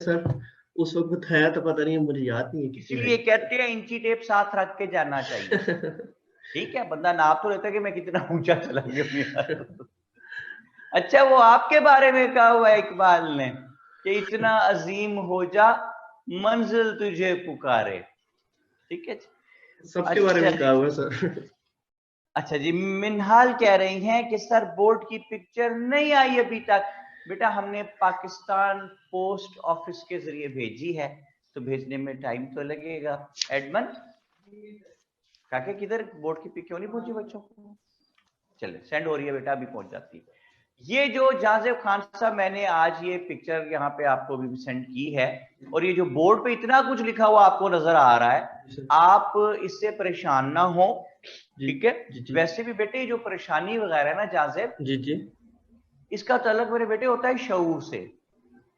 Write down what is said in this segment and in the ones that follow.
Sir उस वक्त है तो पता नहीं, मुझे याद नहीं है किसी इसलिए कहते हैं इंची टेप साथ रख के जाना चाहिए। ठीक है, बंदा नाप तो लेता है कि मैं कितना ऊंचा चला गया। अच्छा, वो आपके बारे में कहा हुआ है इकबाल ने कि इतना अजीम हो जा मंजिल तुझे पुकारे। ठीक है, सबके बारे अच्छा में कहा हुआ सर। अच्छा जी, मिनहाल कह रही हैं कि सर बोर्ड की पिक्चर नहीं आई अभी तक। बेटा हमने पाकिस्तान पोस्ट ऑफिस के जरिए भेजी है, तो भेजने में टाइम तो लगेगा। एडमन काके किधर बोर्ड की पिक क्यों नहीं पहुंची बच्चों को? चले, सेंड हो रही है बेटा, अभी पहुंच जाती है। ये जो जाजेब खान साहब, मैंने आज ये पिक्चर यहाँ पे आपको भी सेंड की है, और ये जो बोर्ड पे इतना कुछ लिखा हुआ आपको नजर आ रहा है, आप इससे परेशान ना हो। ठीक है, वैसे भी बेटे जो परेशानी वगैरह है ना जाजेब जी जी, इसका तल्लुक मेरे बेटे होता है शऊर से।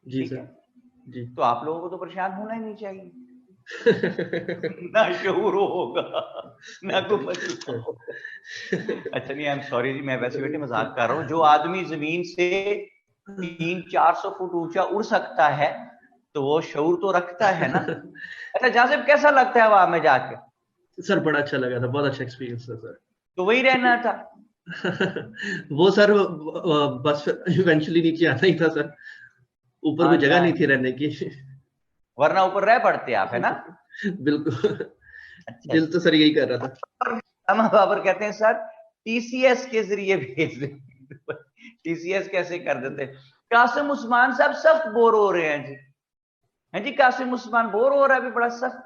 जी ठीक सर है, जी। तो आप लोगों को तो परेशान होना ही नहीं चाहिए। ना शऊर होगा ना कोई मसला होगा। अच्छा नहीं, आई एम सॉरी जी, मैं वैसे बेटे मजाक कर रहा हूँ। जो आदमी जमीन से 300-400 फुट ऊंचा उड़ सकता है तो वो शऊर तो रखता है ना। अच्छा जाजिब, कैसा लगता है वहां में जाके? सर बड़ा अच्छा लगा था, बहुत अच्छा एक्सपीरियंस था सर। तो वही रहना था। वो सर बस इवेंचुअली नीचे आना ही था सर, ऊपर कोई जगह नहीं थी रहने की। वरना ऊपर रह पड़ते आप, है ना? बिल्कुल। अच्छा, दिल तो सर यही कर रहा था। हम बाबर कहते हैं सर टीसीएस के जरिए भेज दे। टीसीएस कैसे कर देते? कासिम उस्मान साहब सख्त बोर हो रहे हैं जी। हैं जी, कासिम उस्मान बोर हो रहा है अभी बड़ा सख्त।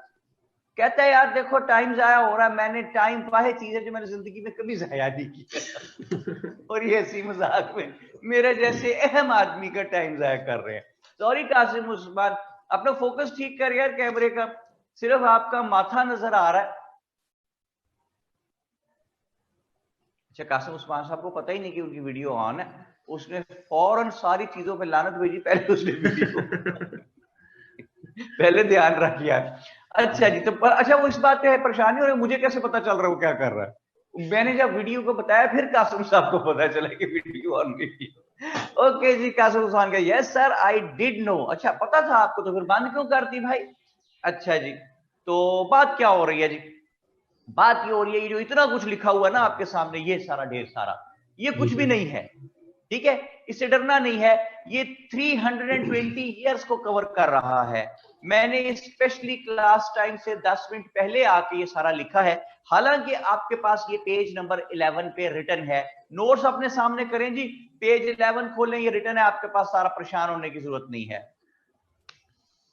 कहता है यार देखो टाइम जाया हो रहा है, मैंने टाइम पाए चीजें जो मैंने जिंदगी में कभी जाया नहीं किया। और ये ऐसी मजाक में मेरे जैसे अहम आदमी का टाइम जाया कर रहे हैं। सॉरी कासिम उस्मान, अपना फोकस ठीक कर यार कैमरे का, सिर्फ आपका माथा नजर आ रहा है। अच्छा, कासिम उस्मान साहब को पता ही नहीं कि उनकी वीडियो ऑन है, उसने फौरन सारी चीजों पे लानत भेजी, पहले उसने वीडियो पहले ध्यान रखिए। अच्छा जी, तो अच्छा वो इस बात पे परेशानी हो रही है, मुझे कैसे पता चल रहा है वो क्या कर रहा है? मैंने जब वीडियो को बताया फिर कासिम साहब को पता चला कि वीडियो ऑन नहीं। ओके जी, कासिम उस्मान का yes sir I did no. अच्छा पता था आपको, तो फिर बंद क्यों करती भाई? अच्छा जी, तो बात क्या हो रही है जी? बात ये हो रही है, ये जो इतना कुछ लिखा हुआ है ना आपके सामने, ये सारा ढेर सारा, ये कुछ भी नहीं है। ठीक है, इससे डरना नहीं है। ये 320 ईयर्स को कवर कर रहा है। मैंने स्पेशली क्लास टाइम से 10 मिनट पहले आके ये सारा लिखा है। हालांकि आपके पास ये पेज नंबर 11 पे रिटर्न है। नोट्स अपने सामने करें जी, पेज 11 खोलें, ये रिटर्न है आपके पास, सारा परेशान होने की जरूरत नहीं है।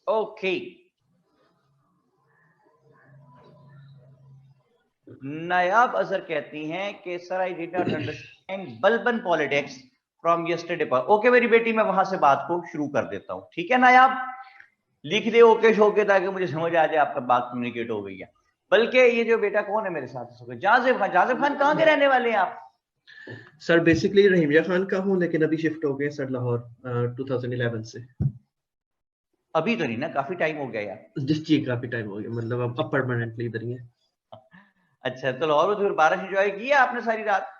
ओके, नायाब अजहर कहती हैं कि sir I did not understand Balban politics from yesterday पर। ओके मेरी बेटी, मैं वहां से बात को शुरू कर देता हूं। ठीक है नायाब, लिख दे ओके शोके ताकि मुझे समझ आ जाए आपका बात कम्युनिकेट हो गई है। बल्कि ये जो बेटा कौन है मेरे साथ? जाजिब खान। जाजिब खान कहाँ के रहने वाले हैं आप? सर बेसिकली रहीमिया खान का हूँ, लेकिन अभी शिफ्ट हो गए सर लाहौर 2011 से। अभी तो नहीं ना, काफी टाइम हो गया यार। जिस चीज काफी टाइम हो गया, मतलब अब परमानेंटली इधर ही है। अच्छा, तो लाहौर में तो फिर बारिश एंजॉय की है आपने सारी रात?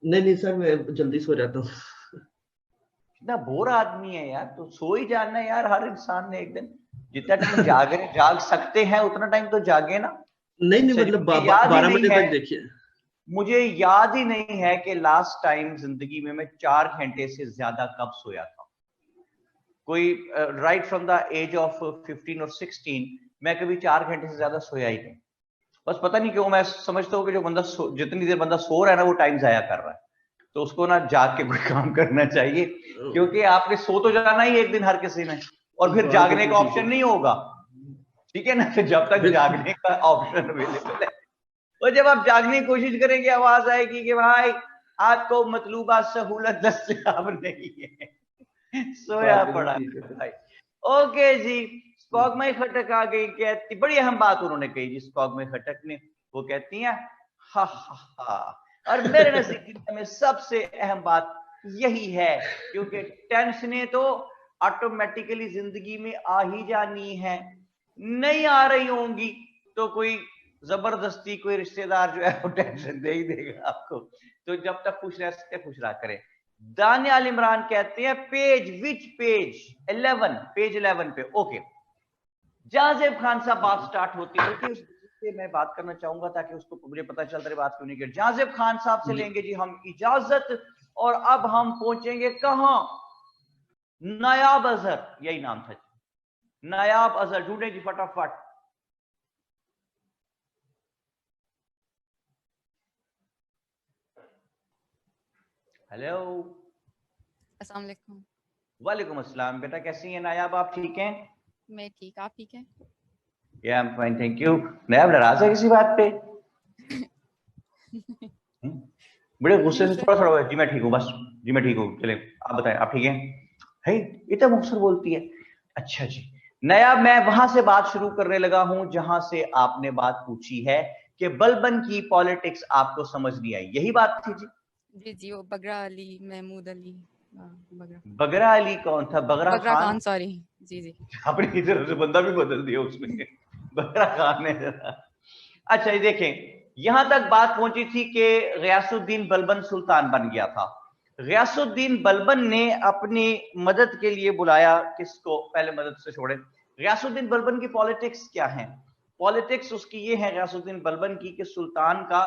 नहीं नहीं सर, मैं जल्दी सो जाता हूँ। कितना बोर आदमी है यार, तो सो ही जाना है यार, हर इंसान ने एक दिन जितना टाइम जाग सकते हैं उतना टाइम तो जागे ना। नहीं नहीं, अच्छा जी, मतलब मुझे याद ही 12 नहीं बजे है, तक देखिए। मुझे याद ही नहीं है कि लास्ट टाइम जिंदगी में मैं 4 घंटे से ज्यादा कब सोया था। कोई right from the age of 15 और 16 मैं कभी 4 घंटे से ज्यादा सोया ही नहीं। बस पता नहीं क्यों मैं समझता हूँ कि जो बंदा जितनी देर बंदा सो रहा है ना वो टाइम जाया कर रहा है, तो उसको ना जाग के कोई काम करना चाहिए, क्योंकि आपने सो तो जाना ही एक दिन हर किसी ने, और फिर बात जागने बिल्कुल का ठीक है। ऑप्शन नहीं होगा। ठीक है ना, फिर जब तक जागने का ऑप्शन अवेलेबल है, और जब आप जागने की कोशिश करेंगे आवाज आएगी कि भाई आपको मतलूबा सहूलत दस्तयाब नहीं है, बात सोया बिल्कुल पड़ा ठीक है है। भाई। ओके जी, स्कॉगमाई खटक आ गई, कहती बड़ी अहम बात उन्होंने कही जी स्कॉगमाई खटक ने। वो कहती हैं हा हा हा, और मेरे नसीब की दुनिया में सबसे अहम बात यही है, क्योंकि टेंशनें तो ऑटोमेटिकली जिंदगी में आ ही जानी है, नहीं आ रही होंगी तो कोई जबरदस्ती कोई रिश्तेदार जो है वो टेंशन दे ही देगा आपको। तो जब तक खुश रह सकते खुश रहा करें। दानियाल इमरान कहते हैं पेज, विच पेज? 11, पेज 11 पे। ओके, जाजेब खान साहब बात स्टार्ट होती है, क्योंकि उससे मैं बात करना चाहूंगा ताकि उसको मुझे पता चलता है बात क्यों नहीं कर। जाजेब खान साहब से लेंगे जी हम इजाजत, और अब हम पहुंचेंगे कहां? नायाब अजहर, यही नाम था, नायाब अजहर। ढूंढे जी फटाफट। हेलो, अस्सलाम वालेकुम। वालेकुम अस्सलाम। बेटा कैसी हैं नायाब, आप ठीक हैं? मैं ठीक, आप ठीक हैं? या I am fine, thank you. Nayab नाराज है किसी बात पे? बड़े गुस्से से थोड़ा थोड़ा, जी मैं ठीक हूँ, बस जी मैं ठीक हूँ, चले आप बताएं, आप ठीक हैं? है इतना मुखसर बोलती है। अच्छा जी, नायाब मैं वहां से बात शुरू करने लगा हूं जहां से आपने बात पूछी है कि बलबन की पॉलिटिक्स आपको समझ नहीं आई, यही बात थी जी? जी जी, वो बगरा अली, महमूद अली, बगरा अली कौन था? बगरा खान, सॉरी। जी जी, अपनी तरफ से बंदा भी बदल दिया उसमें। बगरा खान है। अच्छा ये देखें, यहां तक बात पहुंची थी कि गयासुद्दीन बलबन सुल्तान बन गया था। गयासुद्दीन बलबन ने अपनी मदद के लिए बुलाया किसको? पहले मदद से छोड़े, गयासुद्दीन बलबन की पॉलिटिक्स क्या है? पॉलिटिक्स उसकी ये है गयासुद्दीन बलबन की कि सुल्तान का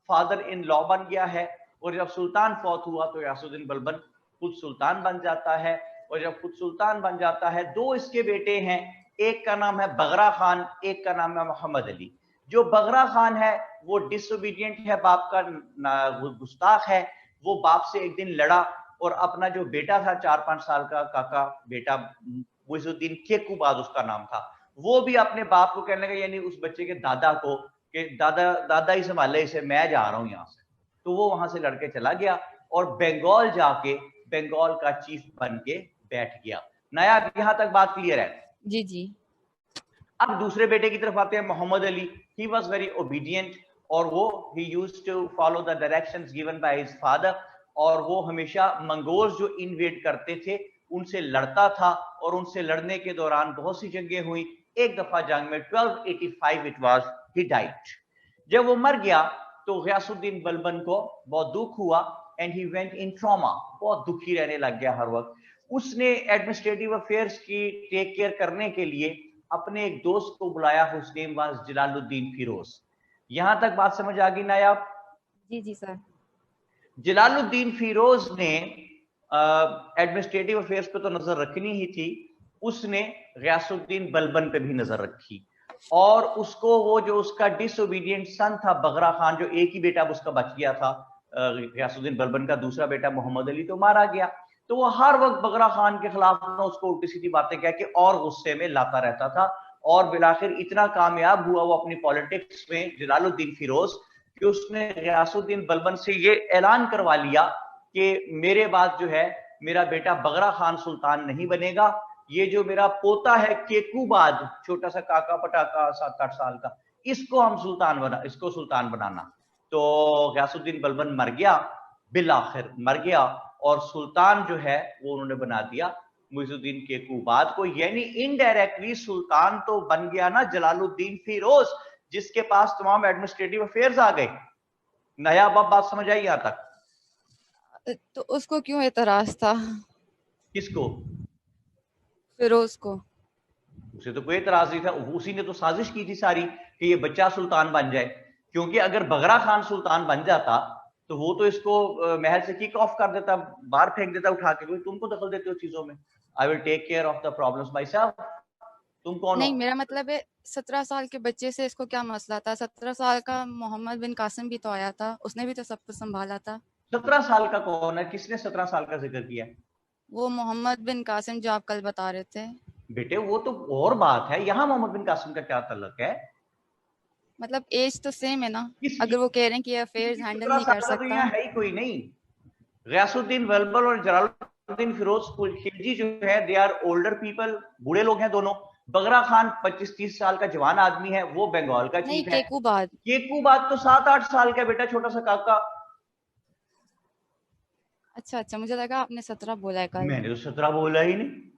फादर इन लॉ बन गया है, और जब सुल्तान फौत हुआ तो गयासुद्दीन बलबन खुद सुल्तान बन जाता है, और जब खुद सुल्तान बन जाता है दो इसके बेटे हैं, एक का नाम है बगरा खान, एक का नाम है मोहम्मद अली। जो बगरा खान है वो डिसोबीडियंट है, बाप का गुस्ताख है, वो बाप से एक दिन लड़ा और अपना जो बेटा था 4-5 साल का काका बेटा मुइजुद्दीन केकूबाद उसका नाम था, वो भी अपने बाप को कहने लगा, यानी उस बच्चे के दादा को, कि दादा दादा ही संभाले इसे, मैं जा रहा हूं यहां से। तो वो वहां से लड़के चला गया और बंगाल जाके बंगाल का चीफ बन के बैठ गया। नायाब यहां तक बात क्लियर है? जी जी। अब दूसरे बेटे की तरफ आते हैं, Mohammad Ali. He was very obedient, और वो he used to follow the directions given by his father, और वो हमेशा मंगोल्स जो इन्वेड करते थे उनसे लड़ता था, और उनसे लड़ने के दौरान बहुत सी जंगें हुई। एक दफा जंग में 1285 इट वाज, ही डाइड। जब वो मर गया तो गयासुद्दीन बलबन को बहुत दुख हुआ, and he went in trauma, बहुत दुखी रहने लग गया हर वक्त। उसने एडमिनिस्ट्रेटिव अफेयर्स की टेक केयर करने के लिए अपने एक दोस्त को बुलाया, whose name was Jalaluddin Firoz. यहां तक बात समझ आ गई नायाब? जी जी सर। जलालुद्दीन फिरोज ने एडमिनिस्ट्रेटिव अफेयर्स पे तो नजर रखनी ही थी, उसने गयासुद्दीन बलबन पे भी नजर रखी, और उसको वो जो उसका डिसोबीडियंट सन था बगरा खान, जो एक ही बेटा उसका बच गया था गयासुद्दीन बलबन का, दूसरा बेटा मोहम्मद अली तो मारा गया, तो वो हर वक्त बगरा खान के खिलाफ ना उसको उल्टी सीधी बातें कह के और गुस्से में लाता रहता था, और बिलाखिर इतना कामयाब हुआ वो अपनी पॉलिटिक्स में जलालुद्दीन फिरोज कि उसने गयासुद्दीन बलबन से ये ऐलान करवा लिया कि मेरे बाद जो है मेरा बेटा बगरा खान सुल्तान नहीं बनेगा, ये जो मेरा पोता है केकूबाद, छोटा सा काका पटाका 7-8 साल का, इसको हम सुल्तान बना, इसको सुल्तान बनाना। तो गयासुद्दीन बलबन मर गया, बिलाखिर मर गया, और सुल्तान जो है वो उन्होंने बना दिया मुइजुद्दीन केकूबाद को, यानी इनडायरेक्टली सुल्तान तो बन गया ना जलालुद्दीन फिरोज, जिसके पास तमाम एडमिनिस्ट्रेटिव अफेयर्स आ गए। नया बात समझ आई यहां तक? तो उसको क्यों एतराज था? किसको? फिरोज को। उसे तो कोई एतराज नहीं था, उसी ने तो साजिश की थी सारी कि ये बच्चा सुल्तान बन जाए, क्योंकि अगर बगरा खान सुल्तान बन जाता तो वो तो इसको महल से किक ऑफ कर देता, बाहर फेंक देता उठा के, तुमको दखल देते हो चीजों में, I will take care of the problems myself. तुम कौन नहीं, हो? मेरा मतलब है 17 साल के बच्चे से इसको क्या मसला था? 17 साल का मोहम्मद बिन कासिम भी तो आया था, उसने भी तो सब कुछ संभाला था। 17 साल का कौन है? किसने 17 साल का जिक्र किया? वो मोहम्मद बिन कासिम जो आप कल बता रहे थे। बेटे वो तो और बात है, यहाँ मोहम्मद बिन कासिम का क्या तल्लुक है? मतलब एज तो सेम है ना, किसकी? अगर वो कह रहे हैं कि अफेयर्स हैंडल 17 नहीं साल कर का तो सकता। यहाँ है ही कोई नहीं। गयासुद्दीन बलबल और जलालुद्दीन फिरोज खिलजी जो है दे आर ओल्डर पीपल, बूढ़े लोग हैं दोनों। बगरा खान 25-30 साल का जवान आदमी है, वो बंगाल का नहीं, चीफ है। केकूबाद। केकूबाद तो 7-8 साल का बेटा, छोटा सा काका। अच्छा अच्छा, मुझे लगा आपने 17 बोला है कल। मैंने तो 17 बोला ही नहीं।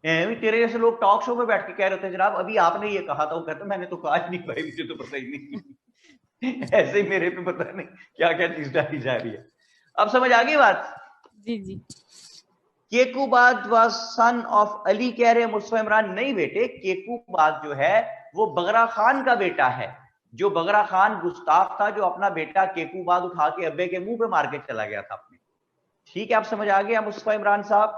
तेरे जैसे लोग टॉक शो में बैठ के कह रहे थे जनाब अभी आपने ये कहा था, वो कहता मैंने तो कहा ही नहीं भाई, मुझे तो पता ही नहीं। ऐसे ही मेरे पे पता नहीं क्या क्या चीज डाली जा रही है। अब समझ आ गई बात? जी जी केकूबाद वाज सन ऑफ अली, कह रहे हैं मुस्तफा इमरान। नहीं बेटे, केकूबाद जो है वो बगरा खान का बेटा है। जो बगरा खान गुस्ताख था, जो अपना बेटा केकूबाद उठा के अब्बे के मुंह पे मार के चला गया था अपने। ठीक है, आप समझ आ गया मुस्तफा इमरान साहब?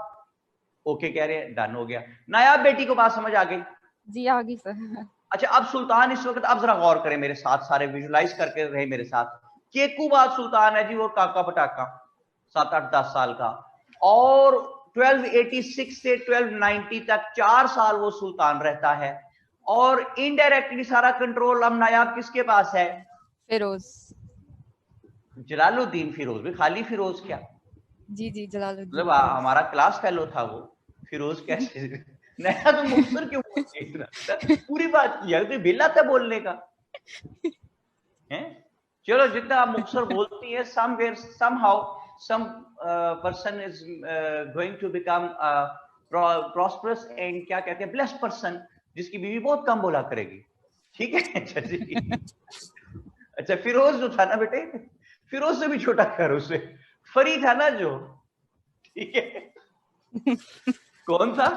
ओके कह रहे हैं, डन हो गया। नायाब बेटी को बात समझ आ गई? जी आ गई सर। अच्छा, अब सुल्तान इस वक्त, अब जरा गौर करें मेरे साथ, सारे विजुलाइज करके रहे मेरे साथ। केकूबाद सुल्तान है जी, वो काका पटाका 7-8-10 साल का, और 1286 से 1290 तक 4 साल वो सुल्तान रहता है। और इनडायरेक्टली सारा कंट्रोल अब नायाब किसके पास है? फिरोज। जलालुद्दीन फिरोज। भी खाली फिरोज क्या, जी जी जलालुद्दीन मतलब फिरोज। हमारा क्लास फेलो था वो, फिरोज कैसे? नया तो मुख्तर क्यों बोलते इतना? पूरी बात किया तो बेला था बोलने का है। चलो, जितना आप मुख्तर बोलती है, somewhere somehow some person is going to become prosperous and क्या कहते हैं, blessed person, जिसकी बीवी बहुत कम बोला करेगी। ठीक है, अच्छा जी। अच्छा, फिरोज जो था ना बेटे, फिरोज से भी छोटा कर उसे, फरी था ना जो, ठीक है। कौन था?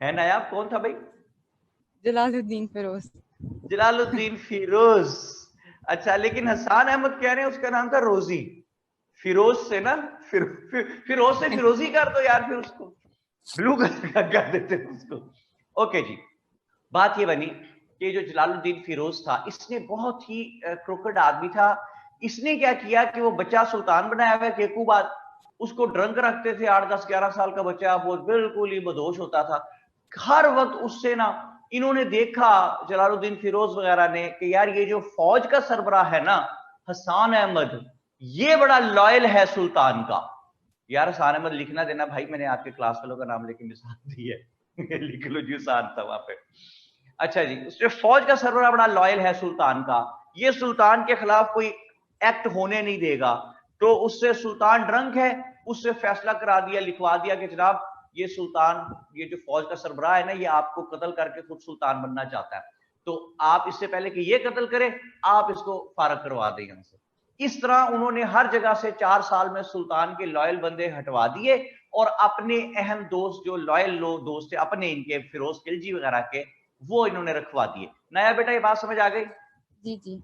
है नायाब, कौन था भाई? जलालुद्दीन फिरोज। जलालुद्दीन फिरोज। अच्छा, लेकिन हसन अहमद कह रहे हैं उसका नाम था रोजी। फिरोज से ना, फिरोज से फिरोजी कर दो यार, फिर उसको ब्लू कलर का कर देते उसको। ओके जी, बात ये बनी कि जो जलालुद्दीन फिरोज था, इसने बहुत ही क्रोकड आदमी था। इसने क्या किया कि वो बच्चा सुल्तान बनाया हुआ केकूबाद, उसको ड्रंक रखते थे। 8-10-11 साल का बच्चा, वो बिल्कुल ही बदहोश होता था। हर वक्त उससे ना, इन्होंने देखा जलालुद्दीन फिरोज वगैरह ने कि यार ये जो फौज का सरबराह है ना हसन अहमद, ये बड़ा लॉयल है सुल्तान का। यार हसन अहमद लिखना देना भाई, मैंने आपके क्लास वालों का नाम लेके मिसाल दी है। लिख लो जी, हसन था वहां पे। अच्छा जी, उससे फौज का सरबराह बड़ा लॉयल है सुल्तान का, ये सुल्तान के खिलाफ कोई एक्ट होने नहीं देगा। तो उससे सुल्तान ड्रंक है, उससे फैसला करा दिया, लिखवा दिया कि जनाब ये सुल्तान, ये जो फौज का सरबराह है ना, ये आपको कत्ल करके खुद सुल्तान बनना चाहता है, तो आप इससे पहले कि ये कत्ल करे, आप इसको फारग करवा दें यहाँ से। इस तरह उन्होंने हर जगह से 4 साल में सुल्तान के लॉयल बंदे हटवा दिए, और अपने अहम दोस्त, जो लॉयल लोग दोस्त थे अपने, इनके फिरोज खिलजी वगैरह के, वो इन्होंने रखवा दिए। नया बेटा, ये बात समझ आ गई? जी जी।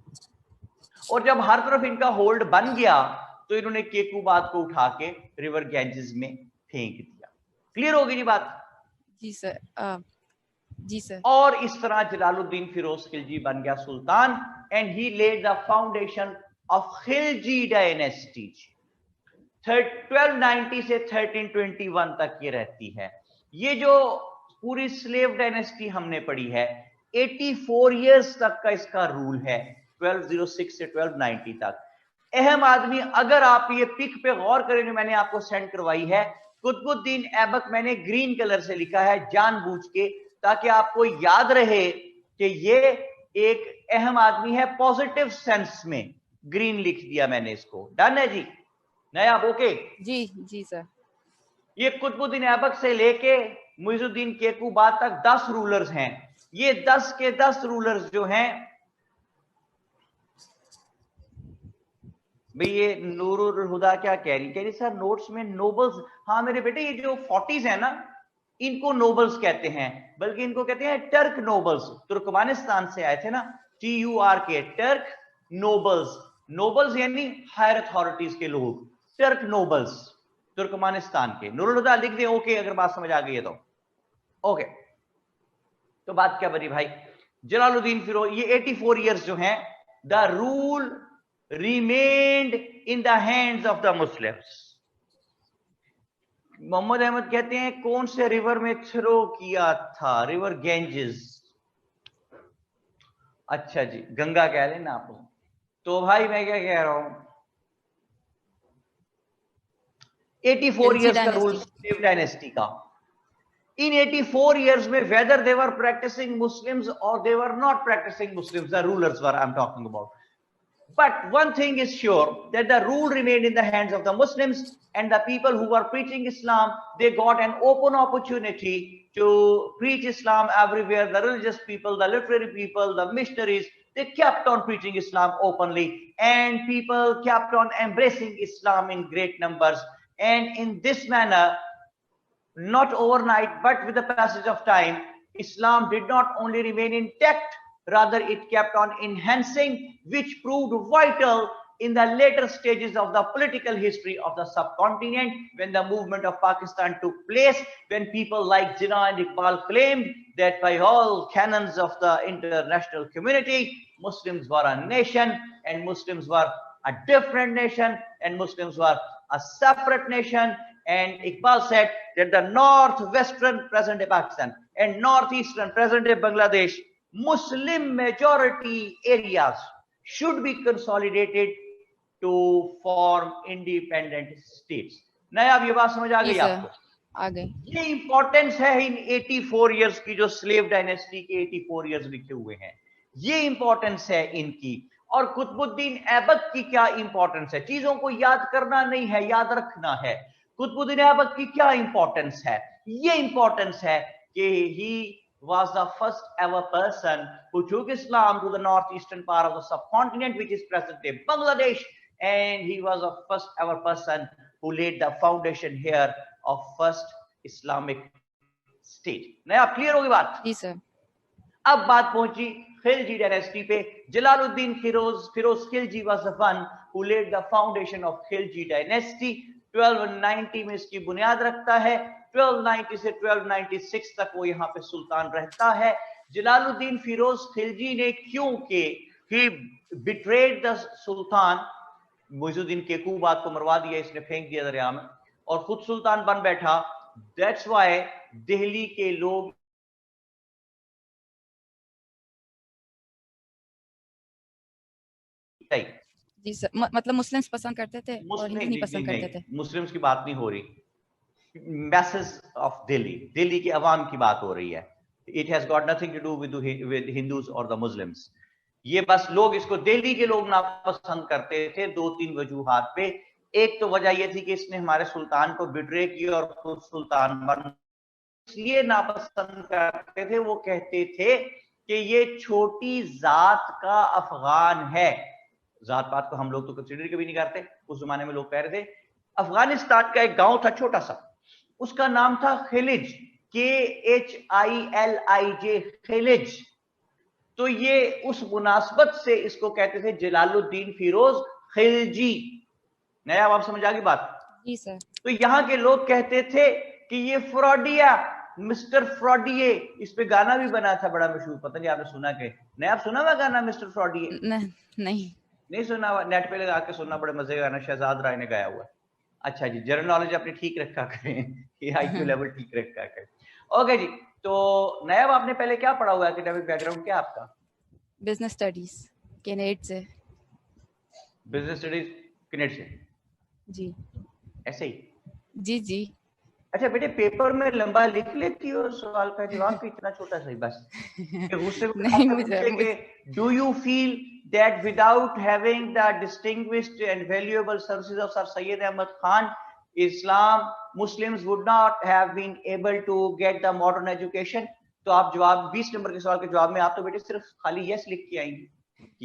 और जब हर तरफ इनका होल्ड बन गया, तो इन्होंने केकूबाद को उठा के रिवर गैंजेस में फेंक दिया। क्लियर होगी जी बात? जी सर। जी सर। और इस तरह जलालुद्दीन फिरोज खिलजी बन गया सुल्तान, and he lead the foundation of Khilji dynasty. 1290 से 1321 तक ये रहती है। ये जो पूरी स्लेव डायनेस्टी हमने पढ़ी है, 84 इयर्स तक का इसका रूल है, 1206 से 1290 तक। अहम आदमी, अगर आप ये पिक पे गौर करें जो मैंने आपको सेंड करवाई है, कुतुबुद्दीन ऐबक मैंने ग्रीन कलर से लिखा है जानबूझ के, ताकि आपको याद रहे कि ये एक अहम आदमी है पॉजिटिव सेंस में। ग्रीन लिख दिया मैंने इसको। डन है जी? नया ओके? जी जी सर। ये कुतुबुद्दीन ऐबक से लेके मुइजुद्दीन केकूबाद तक 10 रूलर्स हैं। ये 10 के 10 रूलर्स जो हैं भाई, ये नूरुल हुदा क्या कह रही सर नोट्स में नोबल्स। हाँ मेरे बेटे, ये जो 40s है ना, इनको नोबल्स कहते हैं, बल्कि इनको कहते हैं टर्क नोबल्स। तुर्कमानिस्तान से आए थे ना, TURK, टर्क नोबल्स। नोबल्स यानी हायर अथॉरिटीज के लोग, टर्क नोबल्स तुर्कमानिस्तान के। नूरुल हुदा लिख दे ओके, अगर बात समझ आ गई है तो। ओके, तो बात क्या बनी भाई? जलालुद्दीन फिरोज, ये 84 इयर्स जो हैं, the rule remained in the hands of the Muslims। Mohammad Ahmed कहते हैं कौन से रिवर में थ्रो किया था? River Ganges. अच्छा जी, गंगा कह लेना आप। तो भाई मैं क्या कह रहा हूं, 84 इयर्स का रूल स्लेव डायनेस्टी का। इन 84 years में whether they were practicing Muslims or they were not practicing Muslims, the rulers were I'm talking about. But one thing is sure, that the rule remained in the hands of the Muslims, and the people who were preaching Islam, they got an open opportunity to preach Islam everywhere. The religious people, the literary people, the missionaries, They kept on preaching Islam openly, and people kept on embracing Islam in great numbers. And in this manner, not overnight, but with the passage of time, Islam did not only remain intact, rather it kept on enhancing, which proved vital in the later stages of the political history of the subcontinent, when the movement of Pakistan took place, when people like Jinnah and Iqbal claimed that by all canons of the international community, Muslims were a nation, and Muslims were a different nation, and Muslims were a separate nation. And Iqbal said that the northwestern present-day Pakistan and northeastern present-day Bangladesh Muslim majority areas should be consolidated to form independent states. नया अब ये बात समझ आ जी गई sir, आपको? आ गई। ये importance है इन 84 इयर्स की, जो स्लेव डायनेस्टी के 84 इयर्स लिखे हुए हैं, ये इंपॉर्टेंस है इनकी। और कुतुबुद्दीन ऐबक की क्या इंपॉर्टेंस है? चीजों को याद करना नहीं है, याद रखना है। कुतुबुद्दीन ऐबक की क्या इंपॉर्टेंस है? ये इंपॉर्टेंस है कि ही was the first ever person who took Islam to the northeastern part of the subcontinent, which is present-day Bangladesh, and he was the first ever person who laid the foundation here of first Islamic state. नया clear होगी बात? जी sir. अब बात पहुंची Khilji dynasty पे। Jalaluddin Firoz Khilji was the one who laid the foundation of Khilji dynasty. 1290 में इसकी बुनियाद रखता है। 1290 से 1296 तक वो यहाँ पे सुल्तान रहता है। जलालुद्दीन फिरोज खिलजी ने, क्योंकि he betrayed the सुल्तान, मुइजुद्दीन केकूबाद को मरवा दिया, इसने फेंक दिया दरिया में और खुद सुल्तान बन बैठा। That's why दिल्ली के लोग जी सर, मतलब मुस्लिम्स पसंद करते थे और हिंदू नहीं पसंद करते थे। मुस्लिम्स की बात नहीं हो रही, मैसेज ऑफ दिल्ली, दिल्ली की आवाम की बात हो रही है। It has got nothing to do with Hindus और द मुस्लिम्स। ये बस लोग इसको, दिल्ली के लोग नापसंद करते थे दो तीन वजूहात पे। एक तो वजह ये थी कि इसने हमारे सुल्तान को बिट्रे किया और खुद सुल्तान बन, इसलिए नापसंद करते थे। वो कहते थे कि ये छोटी जात का अफगान है। जात पात को हम लोग तो कंसिडर कभी नहीं करते, उस जमाने में लोग कह रहे थे। अफगानिस्तान का एक गांव था छोटा सा, उसका नाम था खिलिज, KHILIJ, खिलिज। तो ये उस मुनासबत से इसको कहते थे जलालुद्दीन फिरोज खिलजी। नया आप समझ आ गई बात? जी सर। तो यहाँ के लोग कहते थे कि ये फ्रॉडिया, मिस्टर फ्रॉडिये। इस पे गाना भी बना था बड़ा मशहूर, पता नहीं आपने सुना के नहीं? आप सुना हुआ गाना मिस्टर फ्रॉडिये? नहीं सुना हुआ? नेट पे लगा के सुनना, बड़े मजे का गाना, शहजाद राय ने गाया हुआ। अच्छा जी, जनरल नॉलेज अपनी ठीक रखा करें, IQ लेवल ठीक रखा करें। ओके जी, तो नया आपने पहले क्या पढ़ा हुआ है? एकेडमिक बैकग्राउंड क्या आपका? बिजनेस स्टडीज कैनेट से। बिजनेस स्टडीज कैनेट से? जी ऐसे ही? जी। अच्छा बेटे, पेपर में लंबा लिख लेती हो सवाल का जवाब कि इतना छोटा सही बस? नहीं, मुझे do you feel that without having the distinguished and valuable services of Sir Syed Ahmad Khan, Muslims would not have been able to get the modern education? तो आप जवाब 20 नंबर के सवाल के जवाब में आप तो बेटे सिर्फ खाली यस लिख के आएंगे।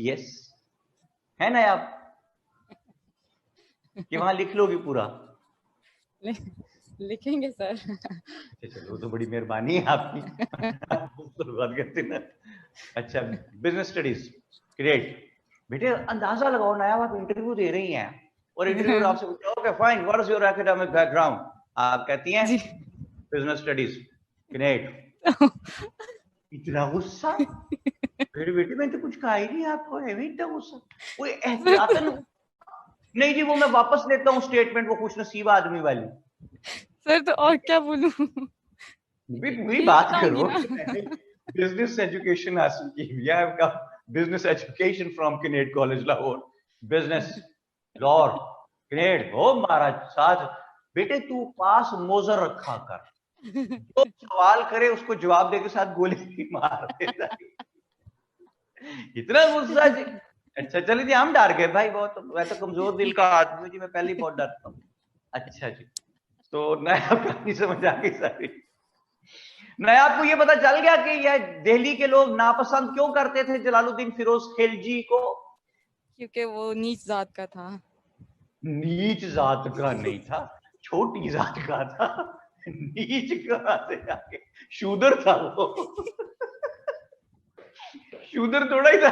यस है ना आप कि वहां लिख लोगी पूरा? लिखेंगे सर। चलो, तो बड़ी मेहरबानी है आपकी। बात करते ना। अच्छा, बिजनेस स्टडीज, ग्रेट। बेटे अंदाजा लगाओ, नया आप इंटरव्यू दे रही हैं और इंटरव्यू आपसे पूछा, okay fine, what is your academic background? आप कहती हैं बिजनेस स्टडीज, ग्रेट। इतना गुस्सा? फिर बेटे मैंने तो कुछ कहा ही नहीं आपको, है भी इतना गुस्सा? कोई एहतियातन नहीं जी, वो मैं वापस लेता हूँ स्टेटमेंट, वो खुश नसीब आदमी वाली। सर तो और क्या बोलूं? भी बात करो। बिजनेस एजुकेशन हासिल की हुई है, आपका business education from Kinnaird college Lahore, business law Kinnaird. हो महाराज साथ बेटे, तू पास मोजर रखा कर, जो सवाल करे उसको जवाब देके साथ गोली भी मार देता। इतना गुस्सा जी? अच्छा चलिए जी, हम डर गए भाई बहुत, मैं तो कमजोर दिल का आदमी जी, मैं पहले ही बहुत डरता हूँ। अच्छा जी, तो नया कहानी समझ आ गई सारी। नया आपको ये पता चल गया कि ये दिल्ली के लोग नापसंद क्यों करते थे जलालुद्दीन फिरोज खिलजी को? क्योंकि वो नीच जात का था। नीच जात का नहीं था, छोटी जात का था। नीच कहां से आके, शूद्र था वो। शूद्र थोड़ा ही था,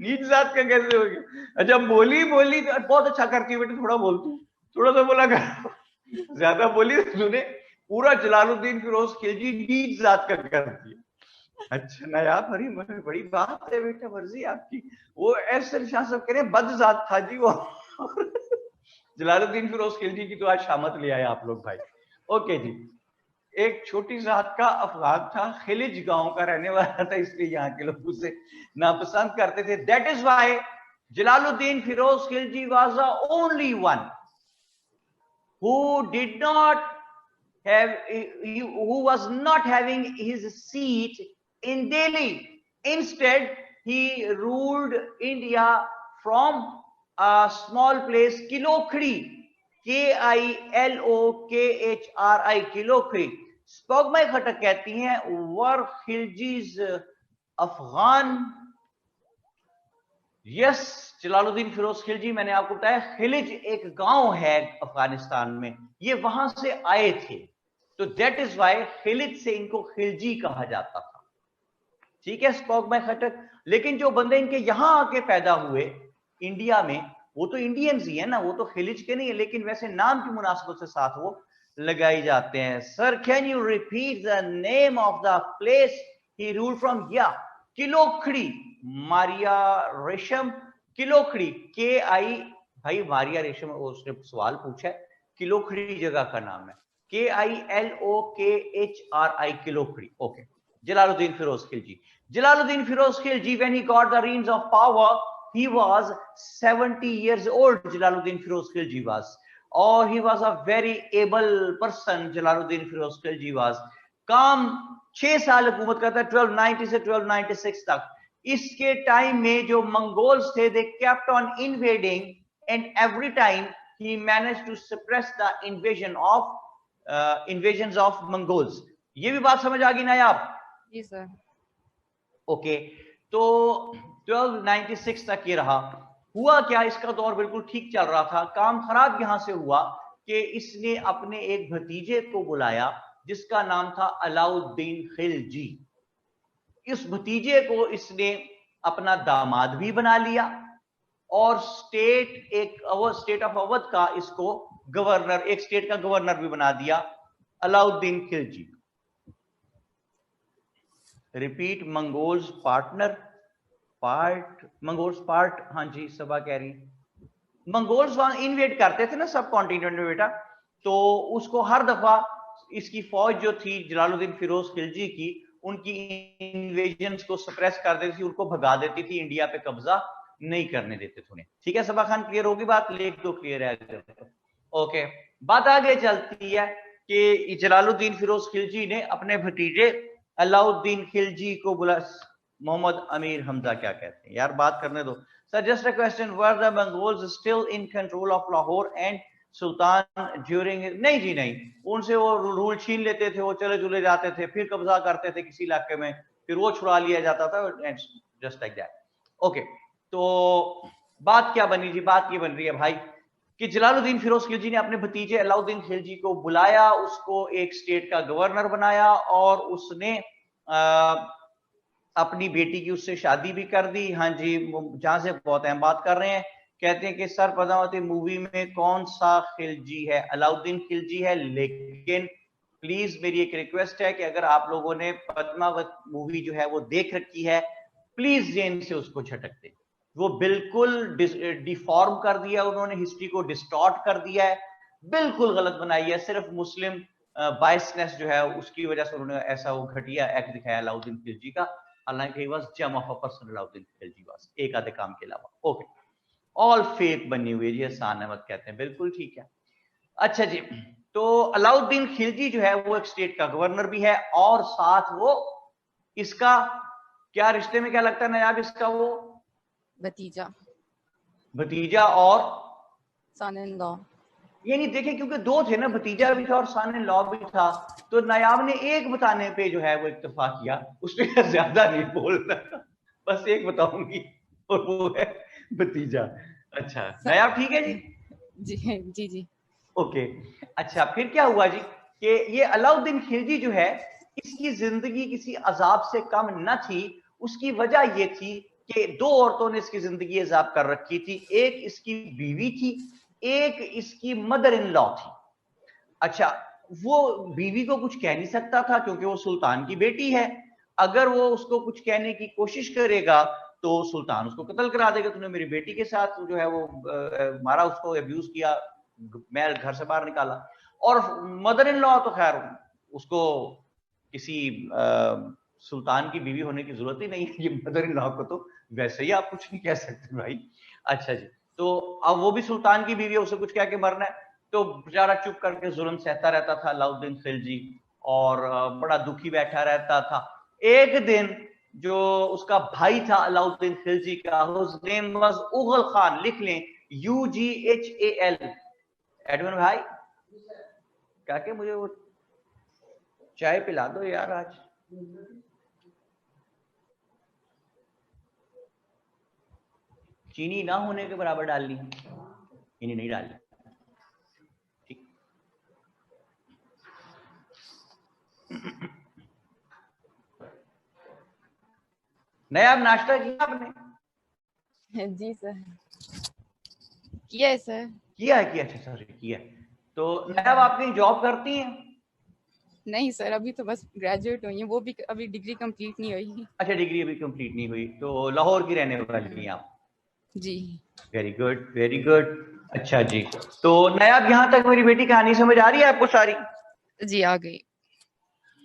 नीच जात का कैसे हो गया? अच्छा, बोली बोली तो बहुत अच्छा करती है बेटे, थोड़ा बोल तू, थोड़ा सा बोला कर, ज्यादा बोली तो तूने पूरा जलालुद्दीन फिरोज खिलजी नीच जात का कर दिया। अच्छा ना यार, बड़ी बड़ी बात है बेटा, मर्जी आपकी। वो ऐसे शाह साहब कह रहे हैं बद जात था जी वो। जलालुद्दीन फिरोज खिलजी की तो आज शामत ले आए आप लोग भाई। ओके जी, एक छोटी जात का अफगान था, खिलिज गांव का रहने वाला था, इसलिए यहाँ के लोग उसे नापसंद करते थे। That is why Jalaluddin Firoz Khilji was the only one who did not have, who was not having his seat in Delhi. Instead, he ruled India from a small place, Kilokhri, Kilokhi, Kilokhri. स्पॉगमाई खटक कहती हैं वर खिलजीज अफगान। यस, जलालुद्दीन फिरोज खिलजी, मैंने आपको बताया खिलिज एक गांव है अफगानिस्तान में, ये वहां से आए थे, तो दैट इज वाई खिलिज से इनको खिलजी कहा जाता था। ठीक है स्पॉगमाई खटक। लेकिन जो बंदे इनके यहां आके पैदा हुए इंडिया में, वो तो इंडियंस ही है ना, वो तो खिलिज के नहीं है, लेकिन वैसे नाम की मुनासिबत से साथ वो लगाई जाते हैं। Sir can you repeat the name of the place he ruled from? या किलोखड़ी, मारिया रेशम किलोखड़ी, के आई, भाई मारिया रेशम उसने सवाल पूछा है, किलोखड़ी जगह का नाम है, KILOKHRI, Kilokhri. Okay, Jalaluddin Firoz Khilji. Jalaluddin Firoz Khilji, when he got the reins of power, he was 70 years old. Jalaluddin Firoz Khilji was, or he was a very able person. Jalaluddin Firoz Khilji was. काम 6 साल हुकूमत करता है, 1290 से 1296 तक। इसके time में जो मंगोल्स थे, they kept on invading, and every time he managed to suppress the invasions of Mongols. ये भी बात समझ आ गई ना आप? जी सर। ओके, तो 1296 तक ये रहा। हुआ क्या, इसका दौर बिल्कुल ठीक चल रहा था। काम खराब यहां से हुआ कि इसने अपने एक भतीजे को बुलाया जिसका नाम था अलाउद्दीन खिलजी। इस भतीजे को इसने अपना दामाद भी बना लिया और स्टेट ऑफ अवध का इसको गवर्नर, एक स्टेट का गवर्नर भी बना दिया Alauddin Khilji. Repeat, Mongols partner, Mongols part, हाँ जी सभा कह रही, मंगोल्स वहां इन्वेड करते थे ना सब कॉन्टिनेंट में बेटा, तो उसको हर दफा इसकी फौज जो थी जलालुद्दीन फिरोज खिलजी की, उनकी इन्वेजन्स को सप्रेस कर देती थी, उनको भगा देती थी, इंडिया पे कब्जा नहीं करने देते थे उन्हें। ठीक है सबा खान, क्लियर होगी बात? लेख दो क्लियर है। ओके, बात आगे चलती है कि जलालुद्दीन फिरोज खिलजी ने अपने भतीजे अलाउद्दीन खिलजी को बुला। मोहम्मद अमीर हमजा क्या कहते हैं? यार बात करने दो sir. Just a question, were the Mongols still in control of Lahore and sultan during? नहीं जी नहीं, उनसे वो रूल छीन लेते थे, वो चले चले जाते थे, फिर कब्जा करते थे किसी इलाके में, फिर वो छुड़ा लिया जाता था, जस्ट लाइक दैट। ओके, तो बात क्या बनी जी? बात ये बन रही है भाई कि जलालुद्दीन फिरोज खिलजी ने अपने भतीजे अलाउद्दीन खिलजी को बुलाया, उसको एक स्टेट का गवर्नर बनाया और उसने अपनी बेटी की उससे शादी भी कर दी। हाँ जी, जहां से बहुत अहम बात कर रहे हैं, कहते हैं कि सर पद्मावती मूवी में कौन सा खिलजी है? अलाउद्दीन खिलजी है। लेकिन प्लीज मेरी एक रिक्वेस्ट है कि अगर आप लोगों ने पद्मावत मूवी जो है वो देख रखी है, प्लीज जेन से उसको झटक दे। वो बिल्कुल डिफॉर्म कर दिया उन्होंने, हिस्ट्री को डिस्टॉर्ट कर दिया है, बिल्कुल गलत बनाई है। सिर्फ मुस्लिम बायसनेस जो है उसकी वजह से उन्होंने ऐसा वो घटिया एक्ट दिखाया अलाउद्दीन खिलजी का, हालांकि he was gem of a person Alauddin Khilji was, एक आधे काम के अलावा। ओके, ऑल फेक बनी हुई है जी, हसान अहमद कहते हैं, बिल्कुल ठीक है। अच्छा जी, तो अलाउद्दीन खिलजी जो है वो एक स्टेट का गवर्नर भी है और साथ वो इसका क्या रिश्ते में क्या लगता है नायाब, इसका वो भतीजा भतीजा और सन इन लॉ। नहीं देखे, क्योंकि दो थे ना, भतीजा भी था और सन इन लॉ भी था, तो नायाब ने एक बताने पे जो है वो इत्तेफाक किया, उसने ज्यादा नहीं बोलना, बस एक बताऊंगी और वो है भतीजा। अच्छा नायाब ठीक है जी। जी जी जी। ओके। अच्छा फिर क्या हुआ जी कि ये अलाउद्दीन खिलजी जो है, इसकी जिंदगी किसी अजाब से कम न थी। उसकी वजह ये थी कि दो औरतों ने इसकी जिंदगी अजाब कर रखी थी, एक इसकी बीवी थी, एक इसकी मदर इन लॉ थी। अच्छा, वो बीवी को कुछ कह नहीं सकता था क्योंकि वो सुल्तान की बेटी है, अगर वो उसको कुछ कहने की कोशिश करेगा तो सुल्तान उसको कत्ल करा देगा, तूने मेरी बेटी के साथ जो है वो मारा, उसको अब्यूज किया, मैं घर से बाहर निकाला। और मदर इन लॉ तो खैर उसको किसी सुल्तान की बीवी होने की जरूरत ही नहीं है, ये मदर इन लॉ को तो वैसे ही आप कुछ नहीं कह सकते भाई। अच्छा जी, तो अब वो भी सुल्तान की बीवी है, उसे कुछ कह के मरना है, तो बेचारा चुप करके जुल्म सहता रहता था अलाउद्दीन खिलजी, और बड़ा दुखी बैठा रहता था। एक दिन जो उसका भाई था अलाउद्दीन खिलजी का, हुज नेम वाज उगल खान, लिख लें UGHAL। एडमिन भाई क्या के मुझे वो चाय पिला दो यार, आज चीनी ना होने के बराबर डालनी है, चीनी नहीं डालनी, ठीक। नया नाश्ता किया आपने? जी सर, किया है सर। किया है, किया, अच्छा सॉरी किया है। तो नया आप कहीं जॉब करती हैं? नहीं सर, अभी तो बस ग्रेजुएट हुई है, वो भी अभी डिग्री कंप्लीट नहीं हुई। अच्छा डिग्री अभी कंप्लीट नहीं हुई, तो लाहौर की रहने वाली हैं आप? जी वेरी गुड वेरी गुड। अच्छा जी, तो नया यहाँ तक मेरी बेटी कहानी समझ आ रही है आपको सारी? जी आ गई।